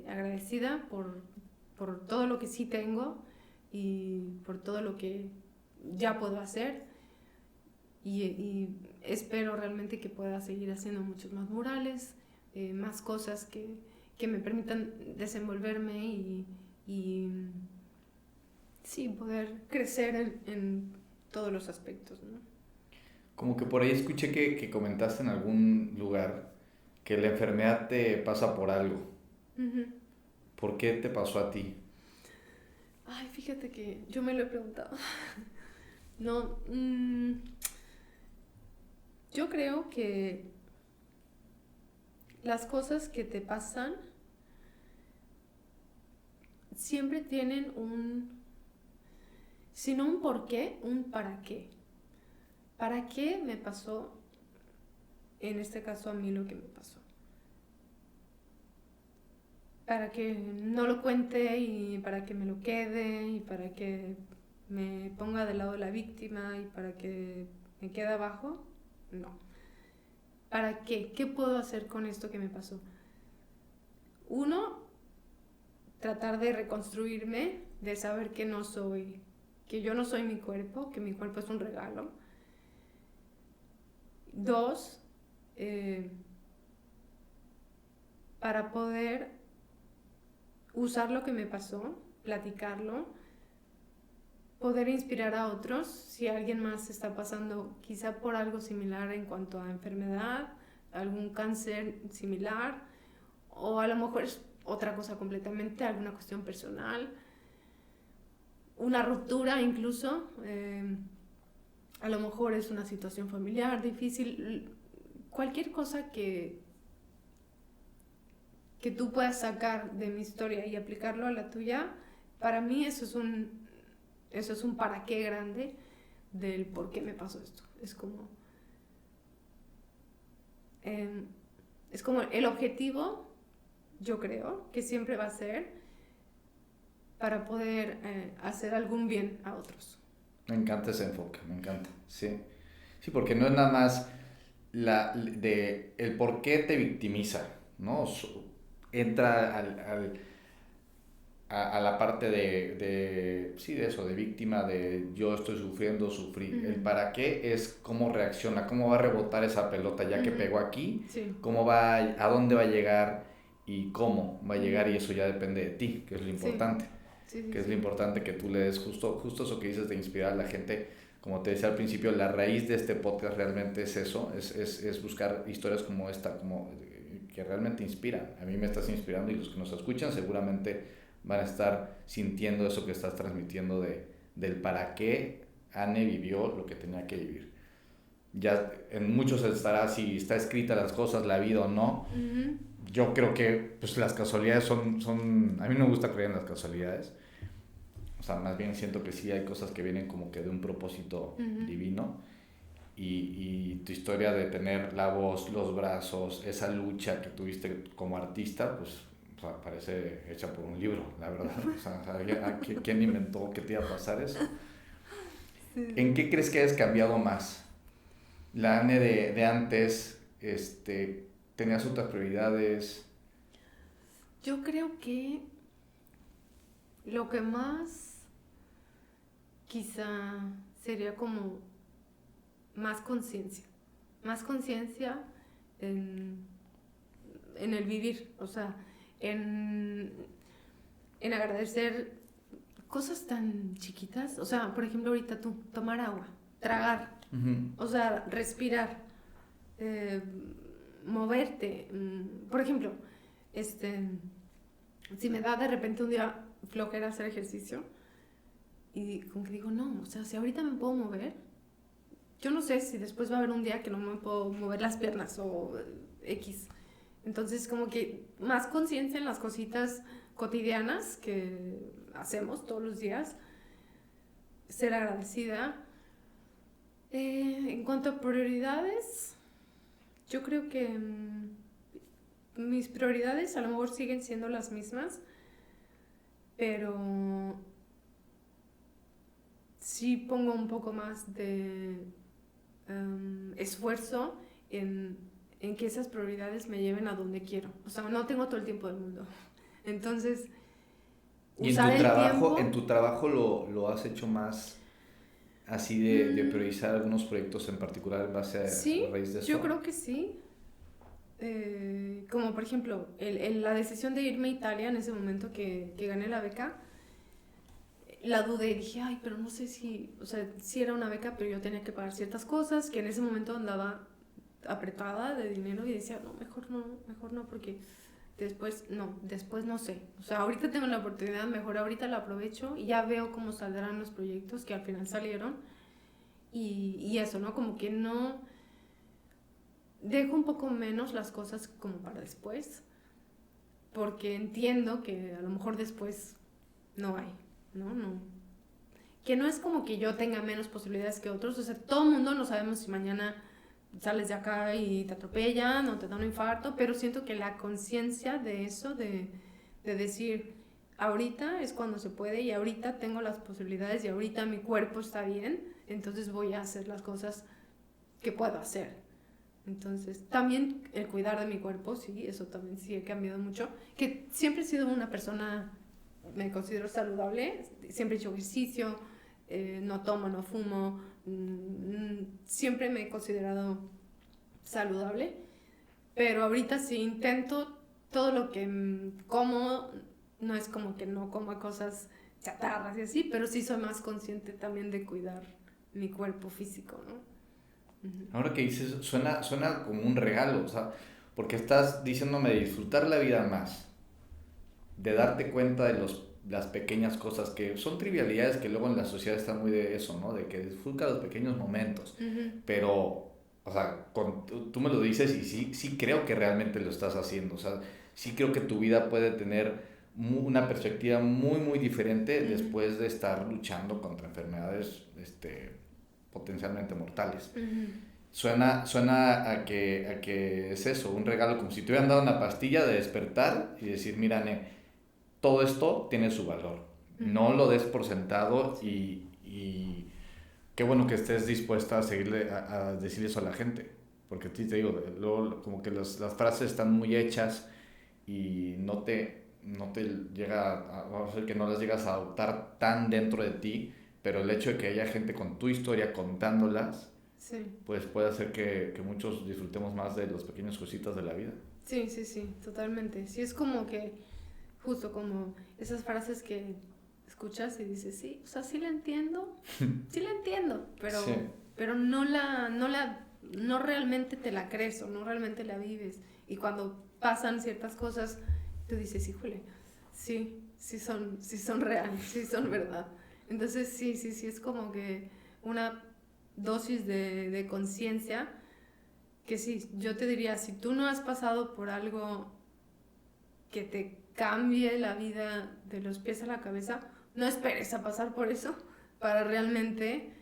Speaker 2: agradecida por todo lo que sí tengo y por todo lo que ya puedo hacer y espero realmente que pueda seguir haciendo muchos más murales, más cosas que me permitan desenvolverme y sí, poder crecer en todos los aspectos, ¿no?
Speaker 1: Como que por ahí escuché que comentaste en algún lugar que la enfermedad te pasa por algo.
Speaker 2: Uh-huh.
Speaker 1: ¿Por qué te pasó a ti?
Speaker 2: Ay, fíjate que yo me lo he preguntado. No, yo creo que las cosas que te pasan siempre tienen si no un por qué, un para qué. ¿Para qué me pasó, en este caso a mí, lo que me pasó? Para que no lo cuente y para que me lo quede y para que me ponga del lado de la víctima y para que me quede abajo, no. ¿Para qué? ¿Qué puedo hacer con esto que me pasó? Uno, tratar de reconstruirme, de saber que yo no soy mi cuerpo, que mi cuerpo es un regalo. 2, para poder usar lo que me pasó, platicarlo, poder inspirar a otros si alguien más está pasando quizá por algo similar en cuanto a enfermedad, algún cáncer similar, o a lo mejor es otra cosa completamente, alguna cuestión personal, una ruptura incluso, a lo mejor es una situación familiar difícil, cualquier cosa que tú puedas sacar de mi historia y aplicarlo a la tuya, para mí eso es un para qué grande del por qué me pasó esto. Es como el objetivo, yo creo, que siempre va a ser para poder hacer algún bien a otros.
Speaker 1: Me encanta ese enfoque, me encanta, sí. Sí, porque no es nada más el por qué te victimiza, ¿no? Entra a la parte sí, de eso, de víctima, de yo estoy sufriendo, sufrí. Uh-huh. El para qué es cómo reacciona, cómo va a rebotar esa pelota ya que pegó aquí,
Speaker 2: sí.
Speaker 1: A dónde va a llegar y cómo va a llegar, y eso ya depende de ti, que es lo importante.
Speaker 2: Sí, sí,
Speaker 1: que es lo
Speaker 2: sí.
Speaker 1: importante que tú le des justo eso que dices de inspirar a la gente. Como te decía al principio, la raíz de este podcast realmente es eso, es buscar historias como esta, como que realmente inspiran. A mí me estás inspirando y los que nos escuchan seguramente van a estar sintiendo eso que estás transmitiendo del para qué Anne vivió lo que tenía que vivir. Ya en muchos estará si está escrita las cosas, la vida o no.
Speaker 2: Ujú,
Speaker 1: Yo creo que pues, las casualidades son... A mí no me gusta creer en las casualidades. O sea, más bien siento que sí hay cosas que vienen como que de un propósito
Speaker 2: ujú.
Speaker 1: divino. Y tu historia de tener la voz, los brazos, esa lucha que tuviste como artista, pues o sea, parece hecha por un libro, la verdad. O sea, ¿quién inventó que te iba a pasar eso?
Speaker 2: Sí,
Speaker 1: ¿En
Speaker 2: sí.
Speaker 1: qué crees que hayas cambiado más? La Anne de antes, tenías otras prioridades.
Speaker 2: Yo creo que lo que más quizá sería como más conciencia en, en el vivir, o sea, en, en agradecer cosas tan chiquitas, o sea, por ejemplo, ahorita tú, tomar agua, tragar,
Speaker 1: Ujú.
Speaker 2: o sea, respirar, eh, moverte, por ejemplo, este, si me da de repente un día flojera hacer ejercicio y como que digo, no, o sea, si ahorita me puedo mover, yo no sé si después va a haber un día que no me puedo mover las piernas o X. Entonces, como que más conciencia en las cositas cotidianas que hacemos todos los días, ser agradecida. En cuanto a prioridades, yo creo que mis prioridades a lo mejor siguen siendo las mismas, pero sí pongo un poco más de esfuerzo en, en que esas prioridades me lleven a donde quiero. O sea, no tengo todo el tiempo del mundo. Entonces,
Speaker 1: Y
Speaker 2: usar el
Speaker 1: en
Speaker 2: tiempo,
Speaker 1: tu trabajo lo has hecho más así de
Speaker 2: mm,
Speaker 1: priorizar algunos proyectos en particular en base a
Speaker 2: sí,
Speaker 1: raíz de
Speaker 2: yo
Speaker 1: eso.
Speaker 2: creo que sí. Como por ejemplo, la decisión de irme a Italia en ese momento que gané la beca, la dudé y dije, ay, pero no sé si, o sea, sí era una beca, pero yo tenía que pagar ciertas cosas, que en ese momento andaba apretada de dinero y decía, no, mejor no, porque después no sé. O sea, ahorita tengo la oportunidad, mejor ahorita la aprovecho y ya veo cómo saldrán los proyectos que al final salieron y eso, ¿no? Como que no, dejo un poco menos las cosas como para después, porque entiendo que a lo mejor después no hay, ¿no? No. Que no es como que yo tenga menos posibilidades que otros, o sea, todo el mundo no sabemos si mañana sales de acá y te atropellan o te da un infarto, pero siento que la conciencia de eso, de decir, ahorita es cuando se puede y ahorita tengo las posibilidades y ahorita mi cuerpo está bien, entonces voy a hacer las cosas que puedo hacer. Entonces, también el cuidar de mi cuerpo, sí, eso también sí he cambiado mucho, que siempre he sido una persona, me considero saludable, siempre he hecho ejercicio, no tomo, no fumo, siempre me he considerado saludable, pero ahorita sí intento todo lo que como, no es como que no coma cosas chatarras y así, pero sí soy más consciente también de cuidar mi cuerpo físico, ¿no? Uh-huh.
Speaker 1: Ahora que dices, suena como un regalo, o sea, porque estás diciéndome de disfrutar la vida más, de darte cuenta de las pequeñas cosas que son trivialidades que luego en la sociedad están muy de eso, ¿no? De que disfruta los pequeños momentos,
Speaker 2: Uh-huh.
Speaker 1: pero, o sea, tú me lo dices y sí creo que realmente lo estás haciendo, o sea, sí creo que tu vida puede tener una perspectiva muy diferente
Speaker 2: Uh-huh.
Speaker 1: después de estar luchando contra enfermedades, potencialmente mortales.
Speaker 2: Uh-huh.
Speaker 1: Suena a que es eso, un regalo, como si te hubieran dado una pastilla de despertar y decir, mira, todo esto tiene su valor. No
Speaker 2: Uh-huh.
Speaker 1: lo des por sentado
Speaker 2: Sí.
Speaker 1: y qué bueno que estés dispuesta a seguirle, a decir eso a la gente. Porque a ti te digo, luego como que las frases están muy hechas y no te llega a hacer que no las llegas a adoptar tan dentro de ti, pero el hecho de que haya gente con tu historia contándolas
Speaker 2: Sí.
Speaker 1: pues puede hacer que muchos disfrutemos más de las pequeñas cositas de la vida.
Speaker 2: Sí, sí, sí, totalmente. Sí, es como que, justo como esas frases que escuchas y dices, sí, o sea, sí la entiendo, pero,
Speaker 1: Sí.
Speaker 2: pero no realmente te la crees o no realmente la vives. Y cuando pasan ciertas cosas, tú dices, híjole, sí son reales, sí son verdad. Entonces sí, es como que una dosis de conciencia que sí, yo te diría, si tú no has pasado por algo que te cambie la vida de los pies a la cabeza, no esperes a pasar por eso para realmente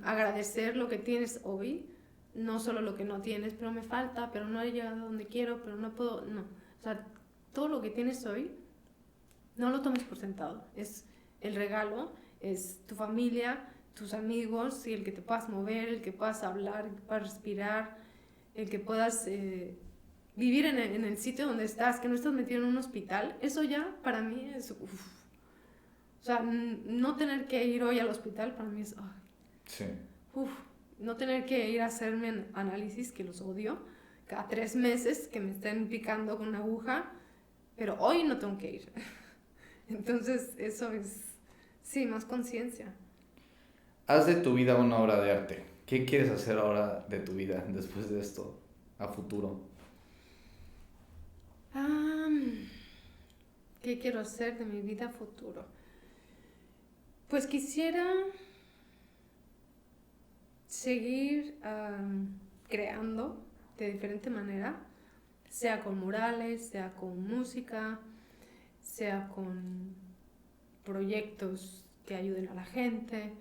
Speaker 2: agradecer lo que tienes hoy, no solo lo que no tienes, pero me falta, pero no he llegado a donde quiero, pero no puedo, no. O sea, todo lo que tienes hoy, no lo tomes por sentado. Es el regalo, es tu familia, tus amigos, y el que te puedas mover, el que puedas hablar, el que puedas respirar, el que puedas vivir en el sitio donde estás, que no estás metido en un hospital. Eso ya para mí es... Uf. O sea, no tener que ir hoy al hospital para mí es... ay,
Speaker 1: Sí.
Speaker 2: uf, no tener que ir a hacerme análisis, que los odio, cada 3 meses que me estén picando con una aguja, pero hoy no tengo que ir. Entonces, eso es, sí, más conciencia.
Speaker 1: Haz de tu vida una obra de arte. ¿Qué quieres hacer ahora de tu vida después de esto, a futuro?
Speaker 2: Ah, ¿qué quiero hacer de mi vida futuro? Pues quisiera seguir creando de diferente manera, sea con murales, sea con música, sea con proyectos que ayuden a la gente,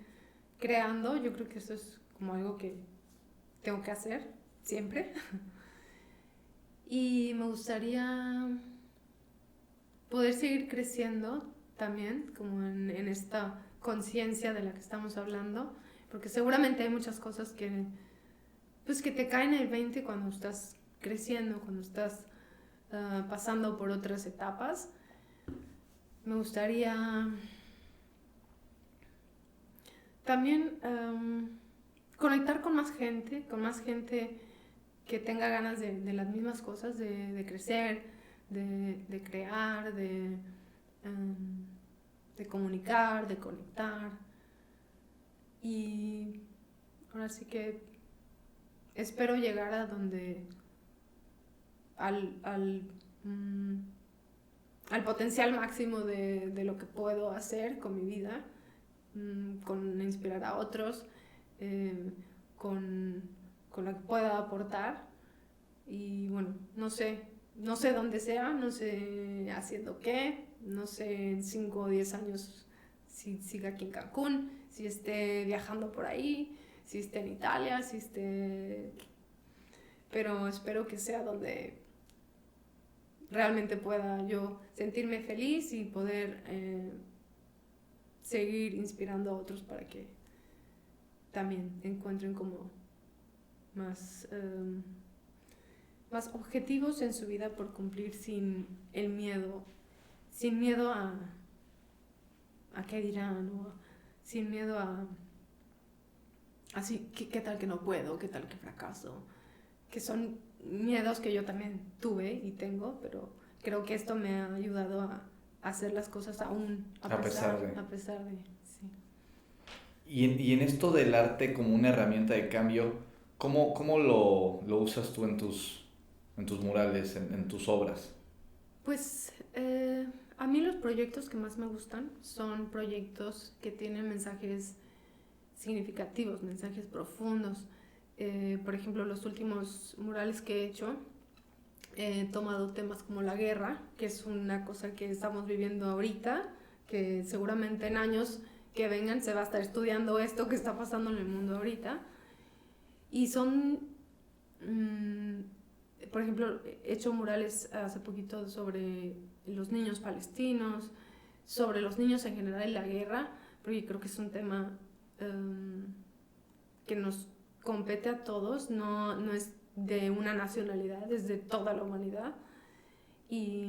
Speaker 2: creando. Yo creo que eso es como algo que tengo que hacer siempre. Y me gustaría poder seguir creciendo también, como en esta conciencia de la que estamos hablando, porque seguramente hay muchas cosas pues, que te caen el 20 cuando estás creciendo, cuando estás pasando por otras etapas. Me gustaría también conectar con más gente que tenga ganas de las mismas cosas, de crecer, de crear, de comunicar, de conectar. Y ahora sí que espero llegar a donde al al potencial máximo de lo que puedo hacer con mi vida, con inspirar a otros, eh, con, con lo que pueda aportar. Y bueno, no sé dónde sea, no sé haciendo qué, no sé en 5 o 10 años si siga aquí en Cancún, si esté viajando por ahí, si esté en Italia, si esté... Pero espero que sea donde realmente pueda yo sentirme feliz y poder seguir inspirando a otros para que también encuentren como más, más objetivos en su vida por cumplir sin el miedo, sin miedo a qué dirán, o sin miedo a así, ¿qué tal que no puedo? ¿Qué tal que fracaso? Que son miedos que yo también tuve y tengo, pero creo que esto me ha ayudado a hacer las cosas aún
Speaker 1: A pesar de.
Speaker 2: a pesar de, sí.
Speaker 1: Y en esto del arte como una herramienta de cambio, ¿cómo lo usas tú en tus murales, en tus obras?
Speaker 2: Pues a mí los proyectos que más me gustan son proyectos que tienen mensajes significativos, mensajes profundos. Por ejemplo, los últimos murales que he hecho, he tomado temas como la guerra, que es una cosa que estamos viviendo ahorita, que seguramente en años que vengan se va a estar estudiando esto que está pasando en el mundo ahorita. Y son, por ejemplo, he hecho murales hace poquito sobre los niños palestinos, sobre los niños en general y la guerra, porque creo que es un tema que nos compete a todos, no es de una nacionalidad, es de toda la humanidad. Y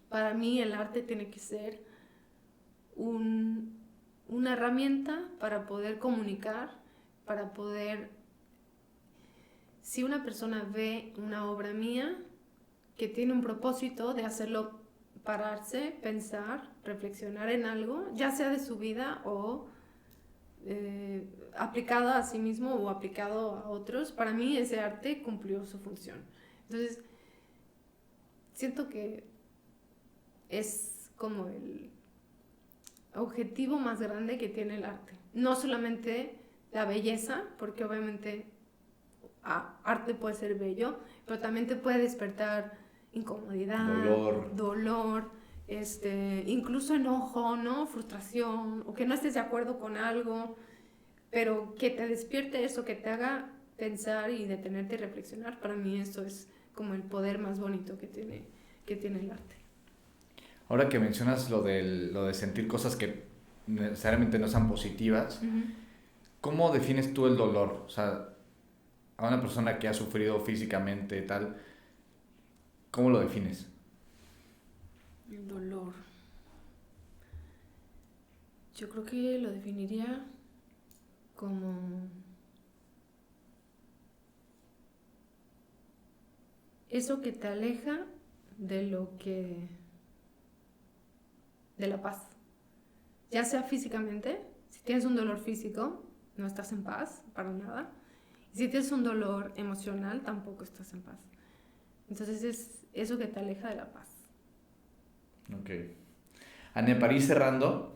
Speaker 2: para mí el arte tiene que ser una herramienta para poder comunicar, para poder... Si una persona ve una obra mía que tiene un propósito de hacerlo pararse, pensar reflexionar en algo, ya sea de su vida o aplicado a sí mismo o aplicado a otros, para mí ese arte cumplió su función. Entonces, siento que es como el objetivo más grande que tiene el arte. No solamente la belleza, porque obviamente arte puede ser bello, pero también te puede despertar incomodidad, dolor, incluso enojo, ¿no? Frustración, o que no estés de acuerdo con algo, pero que te despierte eso, que te haga pensar y detenerte y reflexionar. Para mí eso es como el poder más bonito que tiene el arte.
Speaker 1: Ahora que mencionas lo de sentir cosas que necesariamente no sean positivas, ¿cómo defines tú el dolor? O sea, a una persona que ha sufrido físicamente tal, ¿cómo lo defines?
Speaker 2: El dolor. Yo creo que lo definiría como eso que te aleja de la paz. Ya sea físicamente, si tienes un dolor físico, no estás en paz para nada. Y si tienes un dolor emocional, tampoco estás en paz. Entonces es eso que te aleja de la paz.
Speaker 1: Ok. Ane, para ir cerrando,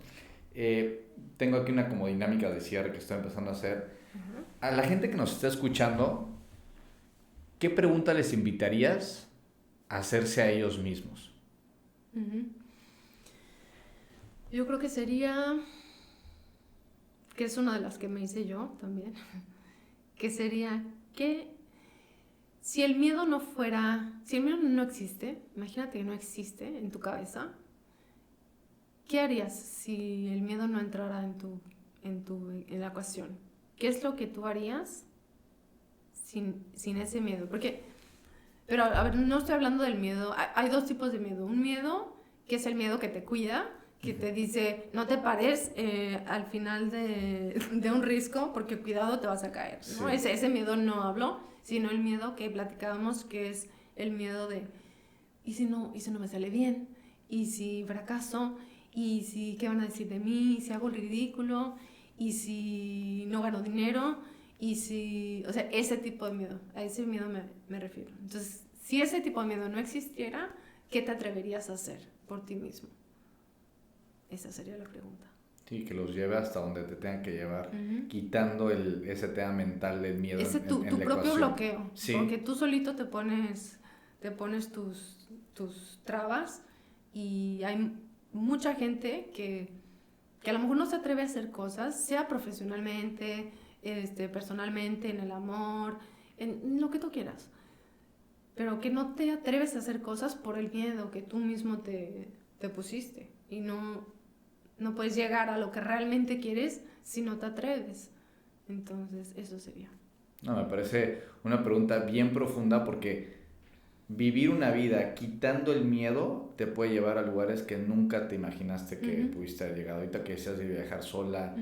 Speaker 1: tengo aquí una como dinámica de cierre que estoy empezando a hacer. Uh-huh. A la gente que nos está escuchando, ¿qué pregunta les invitarías a hacerse a ellos mismos?
Speaker 2: Uh-huh. Yo creo que sería, que es una de las que me hice yo también, que sería que si el miedo no existe, imagínate que no existe en tu cabeza, ¿qué harías si el miedo no entrara en la ecuación? ¿Qué es lo que tú harías sin ese miedo? Pero a ver, no estoy hablando del miedo, hay dos tipos de miedo. Un miedo que es el miedo que te cuida, que te dice, no te pares al final de un risco porque cuidado te vas a caer, ¿no? Sí. Ese miedo no hablo, sino el miedo que platicábamos, que es el miedo de, ¿y si no me sale bien? ¿Y si fracaso? ¿Y si qué van a decir de mí? ¿Y si hago el ridículo? ¿Y si no gano dinero? ¿Y si...? O sea, ese tipo de miedo, a ese miedo me refiero. Entonces, si ese tipo de miedo no existiera, ¿qué te atreverías a hacer por ti mismo? Esa sería la pregunta.
Speaker 1: Sí, que los lleve hasta donde te tengan que llevar, quitando ese tema mental del miedo.
Speaker 2: Ese tu propio bloqueo, sí. Porque tú solito te pones tus trabas y hay mucha gente que a lo mejor no se atreve a hacer cosas, sea profesionalmente, personalmente, en el amor, en lo que tú quieras, pero que no te atreves a hacer cosas por el miedo que tú mismo te pusiste y no puedes llegar a lo que realmente quieres si no te atreves. Entonces, eso sería.
Speaker 1: No, me parece una pregunta bien profunda porque vivir una vida quitando el miedo te puede llevar a lugares que nunca te imaginaste que pudiste haber llegado. Ahorita que decías de viajar sola,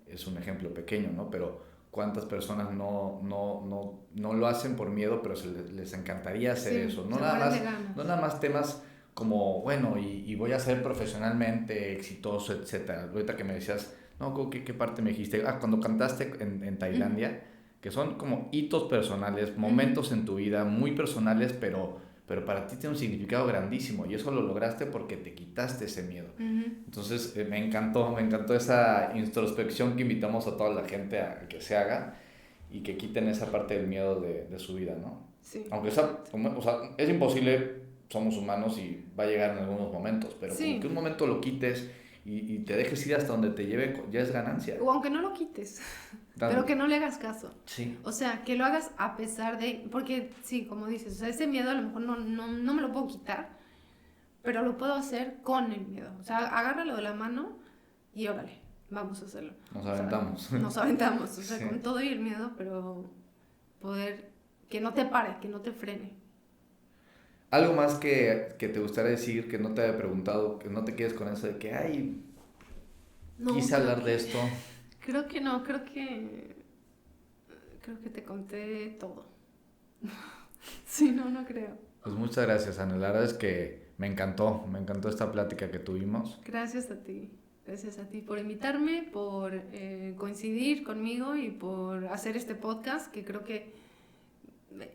Speaker 1: es un ejemplo pequeño, ¿no? Pero ¿cuántas personas no lo hacen por miedo, pero les encantaría hacer eso? No nada más temas como, bueno, y voy a ser profesionalmente exitoso, etcétera. Ahorita que me decías, no, ¿qué parte me dijiste? Cuando cantaste en Tailandia, que son como hitos personales, momentos en tu vida muy personales, pero para ti tiene un significado grandísimo y eso lo lograste porque te quitaste ese miedo. Entonces me encantó esa introspección que invitamos a toda la gente a que se haga y que quiten esa parte del miedo de su vida, ¿no?
Speaker 2: Sí.
Speaker 1: Aunque es imposible, somos humanos y va a llegar en algunos momentos, pero sí, como que un momento lo quites y te dejes ir hasta donde te lleve, ya es ganancia.
Speaker 2: O aunque no lo quites, pero que no le hagas caso.
Speaker 1: Sí.
Speaker 2: O sea, que lo hagas a pesar de... Porque sí, como dices, o sea, ese miedo a lo mejor no me lo puedo quitar, pero lo puedo hacer con el miedo. O sea, agárralo de la mano y órale, vamos a hacerlo.
Speaker 1: Nos aventamos.
Speaker 2: O sea, sí, con todo y el miedo, pero poder... Que no te pare, que no te frene.
Speaker 1: ¿Algo más que te gustaría decir, que no te haya preguntado, que no te quedes con eso de que, quise hablar de esto?
Speaker 2: Creo que no, creo que te conté todo. Sí, no creo.
Speaker 1: Pues muchas gracias, Ana. La verdad es que me encantó esta plática que tuvimos.
Speaker 2: Gracias a ti por invitarme, por coincidir conmigo y por hacer este podcast, que creo que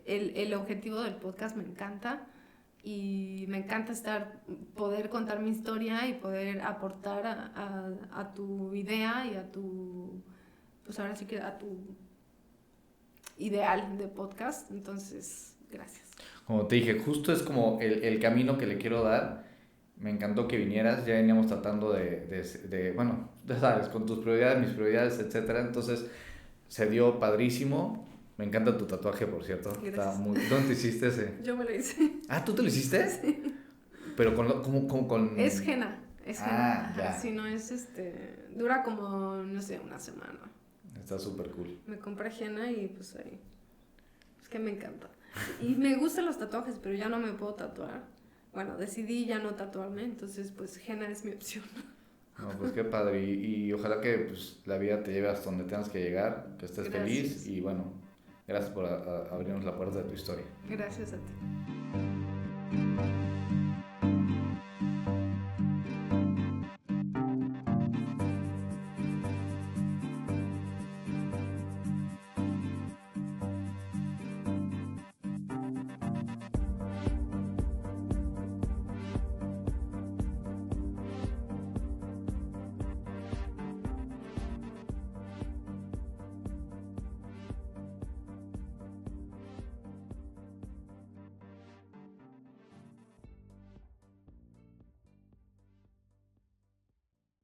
Speaker 2: el objetivo del podcast me encanta y me encanta poder contar mi historia y poder aportar a tu idea y pues ahora sí que a tu ideal de podcast. Entonces, gracias.
Speaker 1: Como te dije, justo es como el camino que le quiero dar. Me encantó que vinieras, ya veníamos tratando bueno, ya sabes, con tus prioridades, mis prioridades, etcétera. Entonces, se dio padrísimo. Me encanta tu tatuaje, por cierto.
Speaker 2: Gracias.
Speaker 1: ¿Dónde te hiciste ese?
Speaker 2: Yo me lo hice.
Speaker 1: Ah, ¿tú te lo hiciste?
Speaker 2: Sí.
Speaker 1: Pero con...
Speaker 2: Es henna.
Speaker 1: Ah, ya.
Speaker 2: Si no es dura como, no sé, una semana.
Speaker 1: Está súper cool.
Speaker 2: Me compré henna y pues ahí. Es que me encanta. Y me gustan los tatuajes, pero ya no me puedo tatuar. Bueno, decidí ya no tatuarme, entonces pues henna es mi opción.
Speaker 1: No, pues qué padre. Y ojalá que pues, la vida te lleve hasta donde tengas que llegar, que estés feliz. Y bueno, gracias por abrirnos la puerta de tu historia.
Speaker 2: Gracias a ti.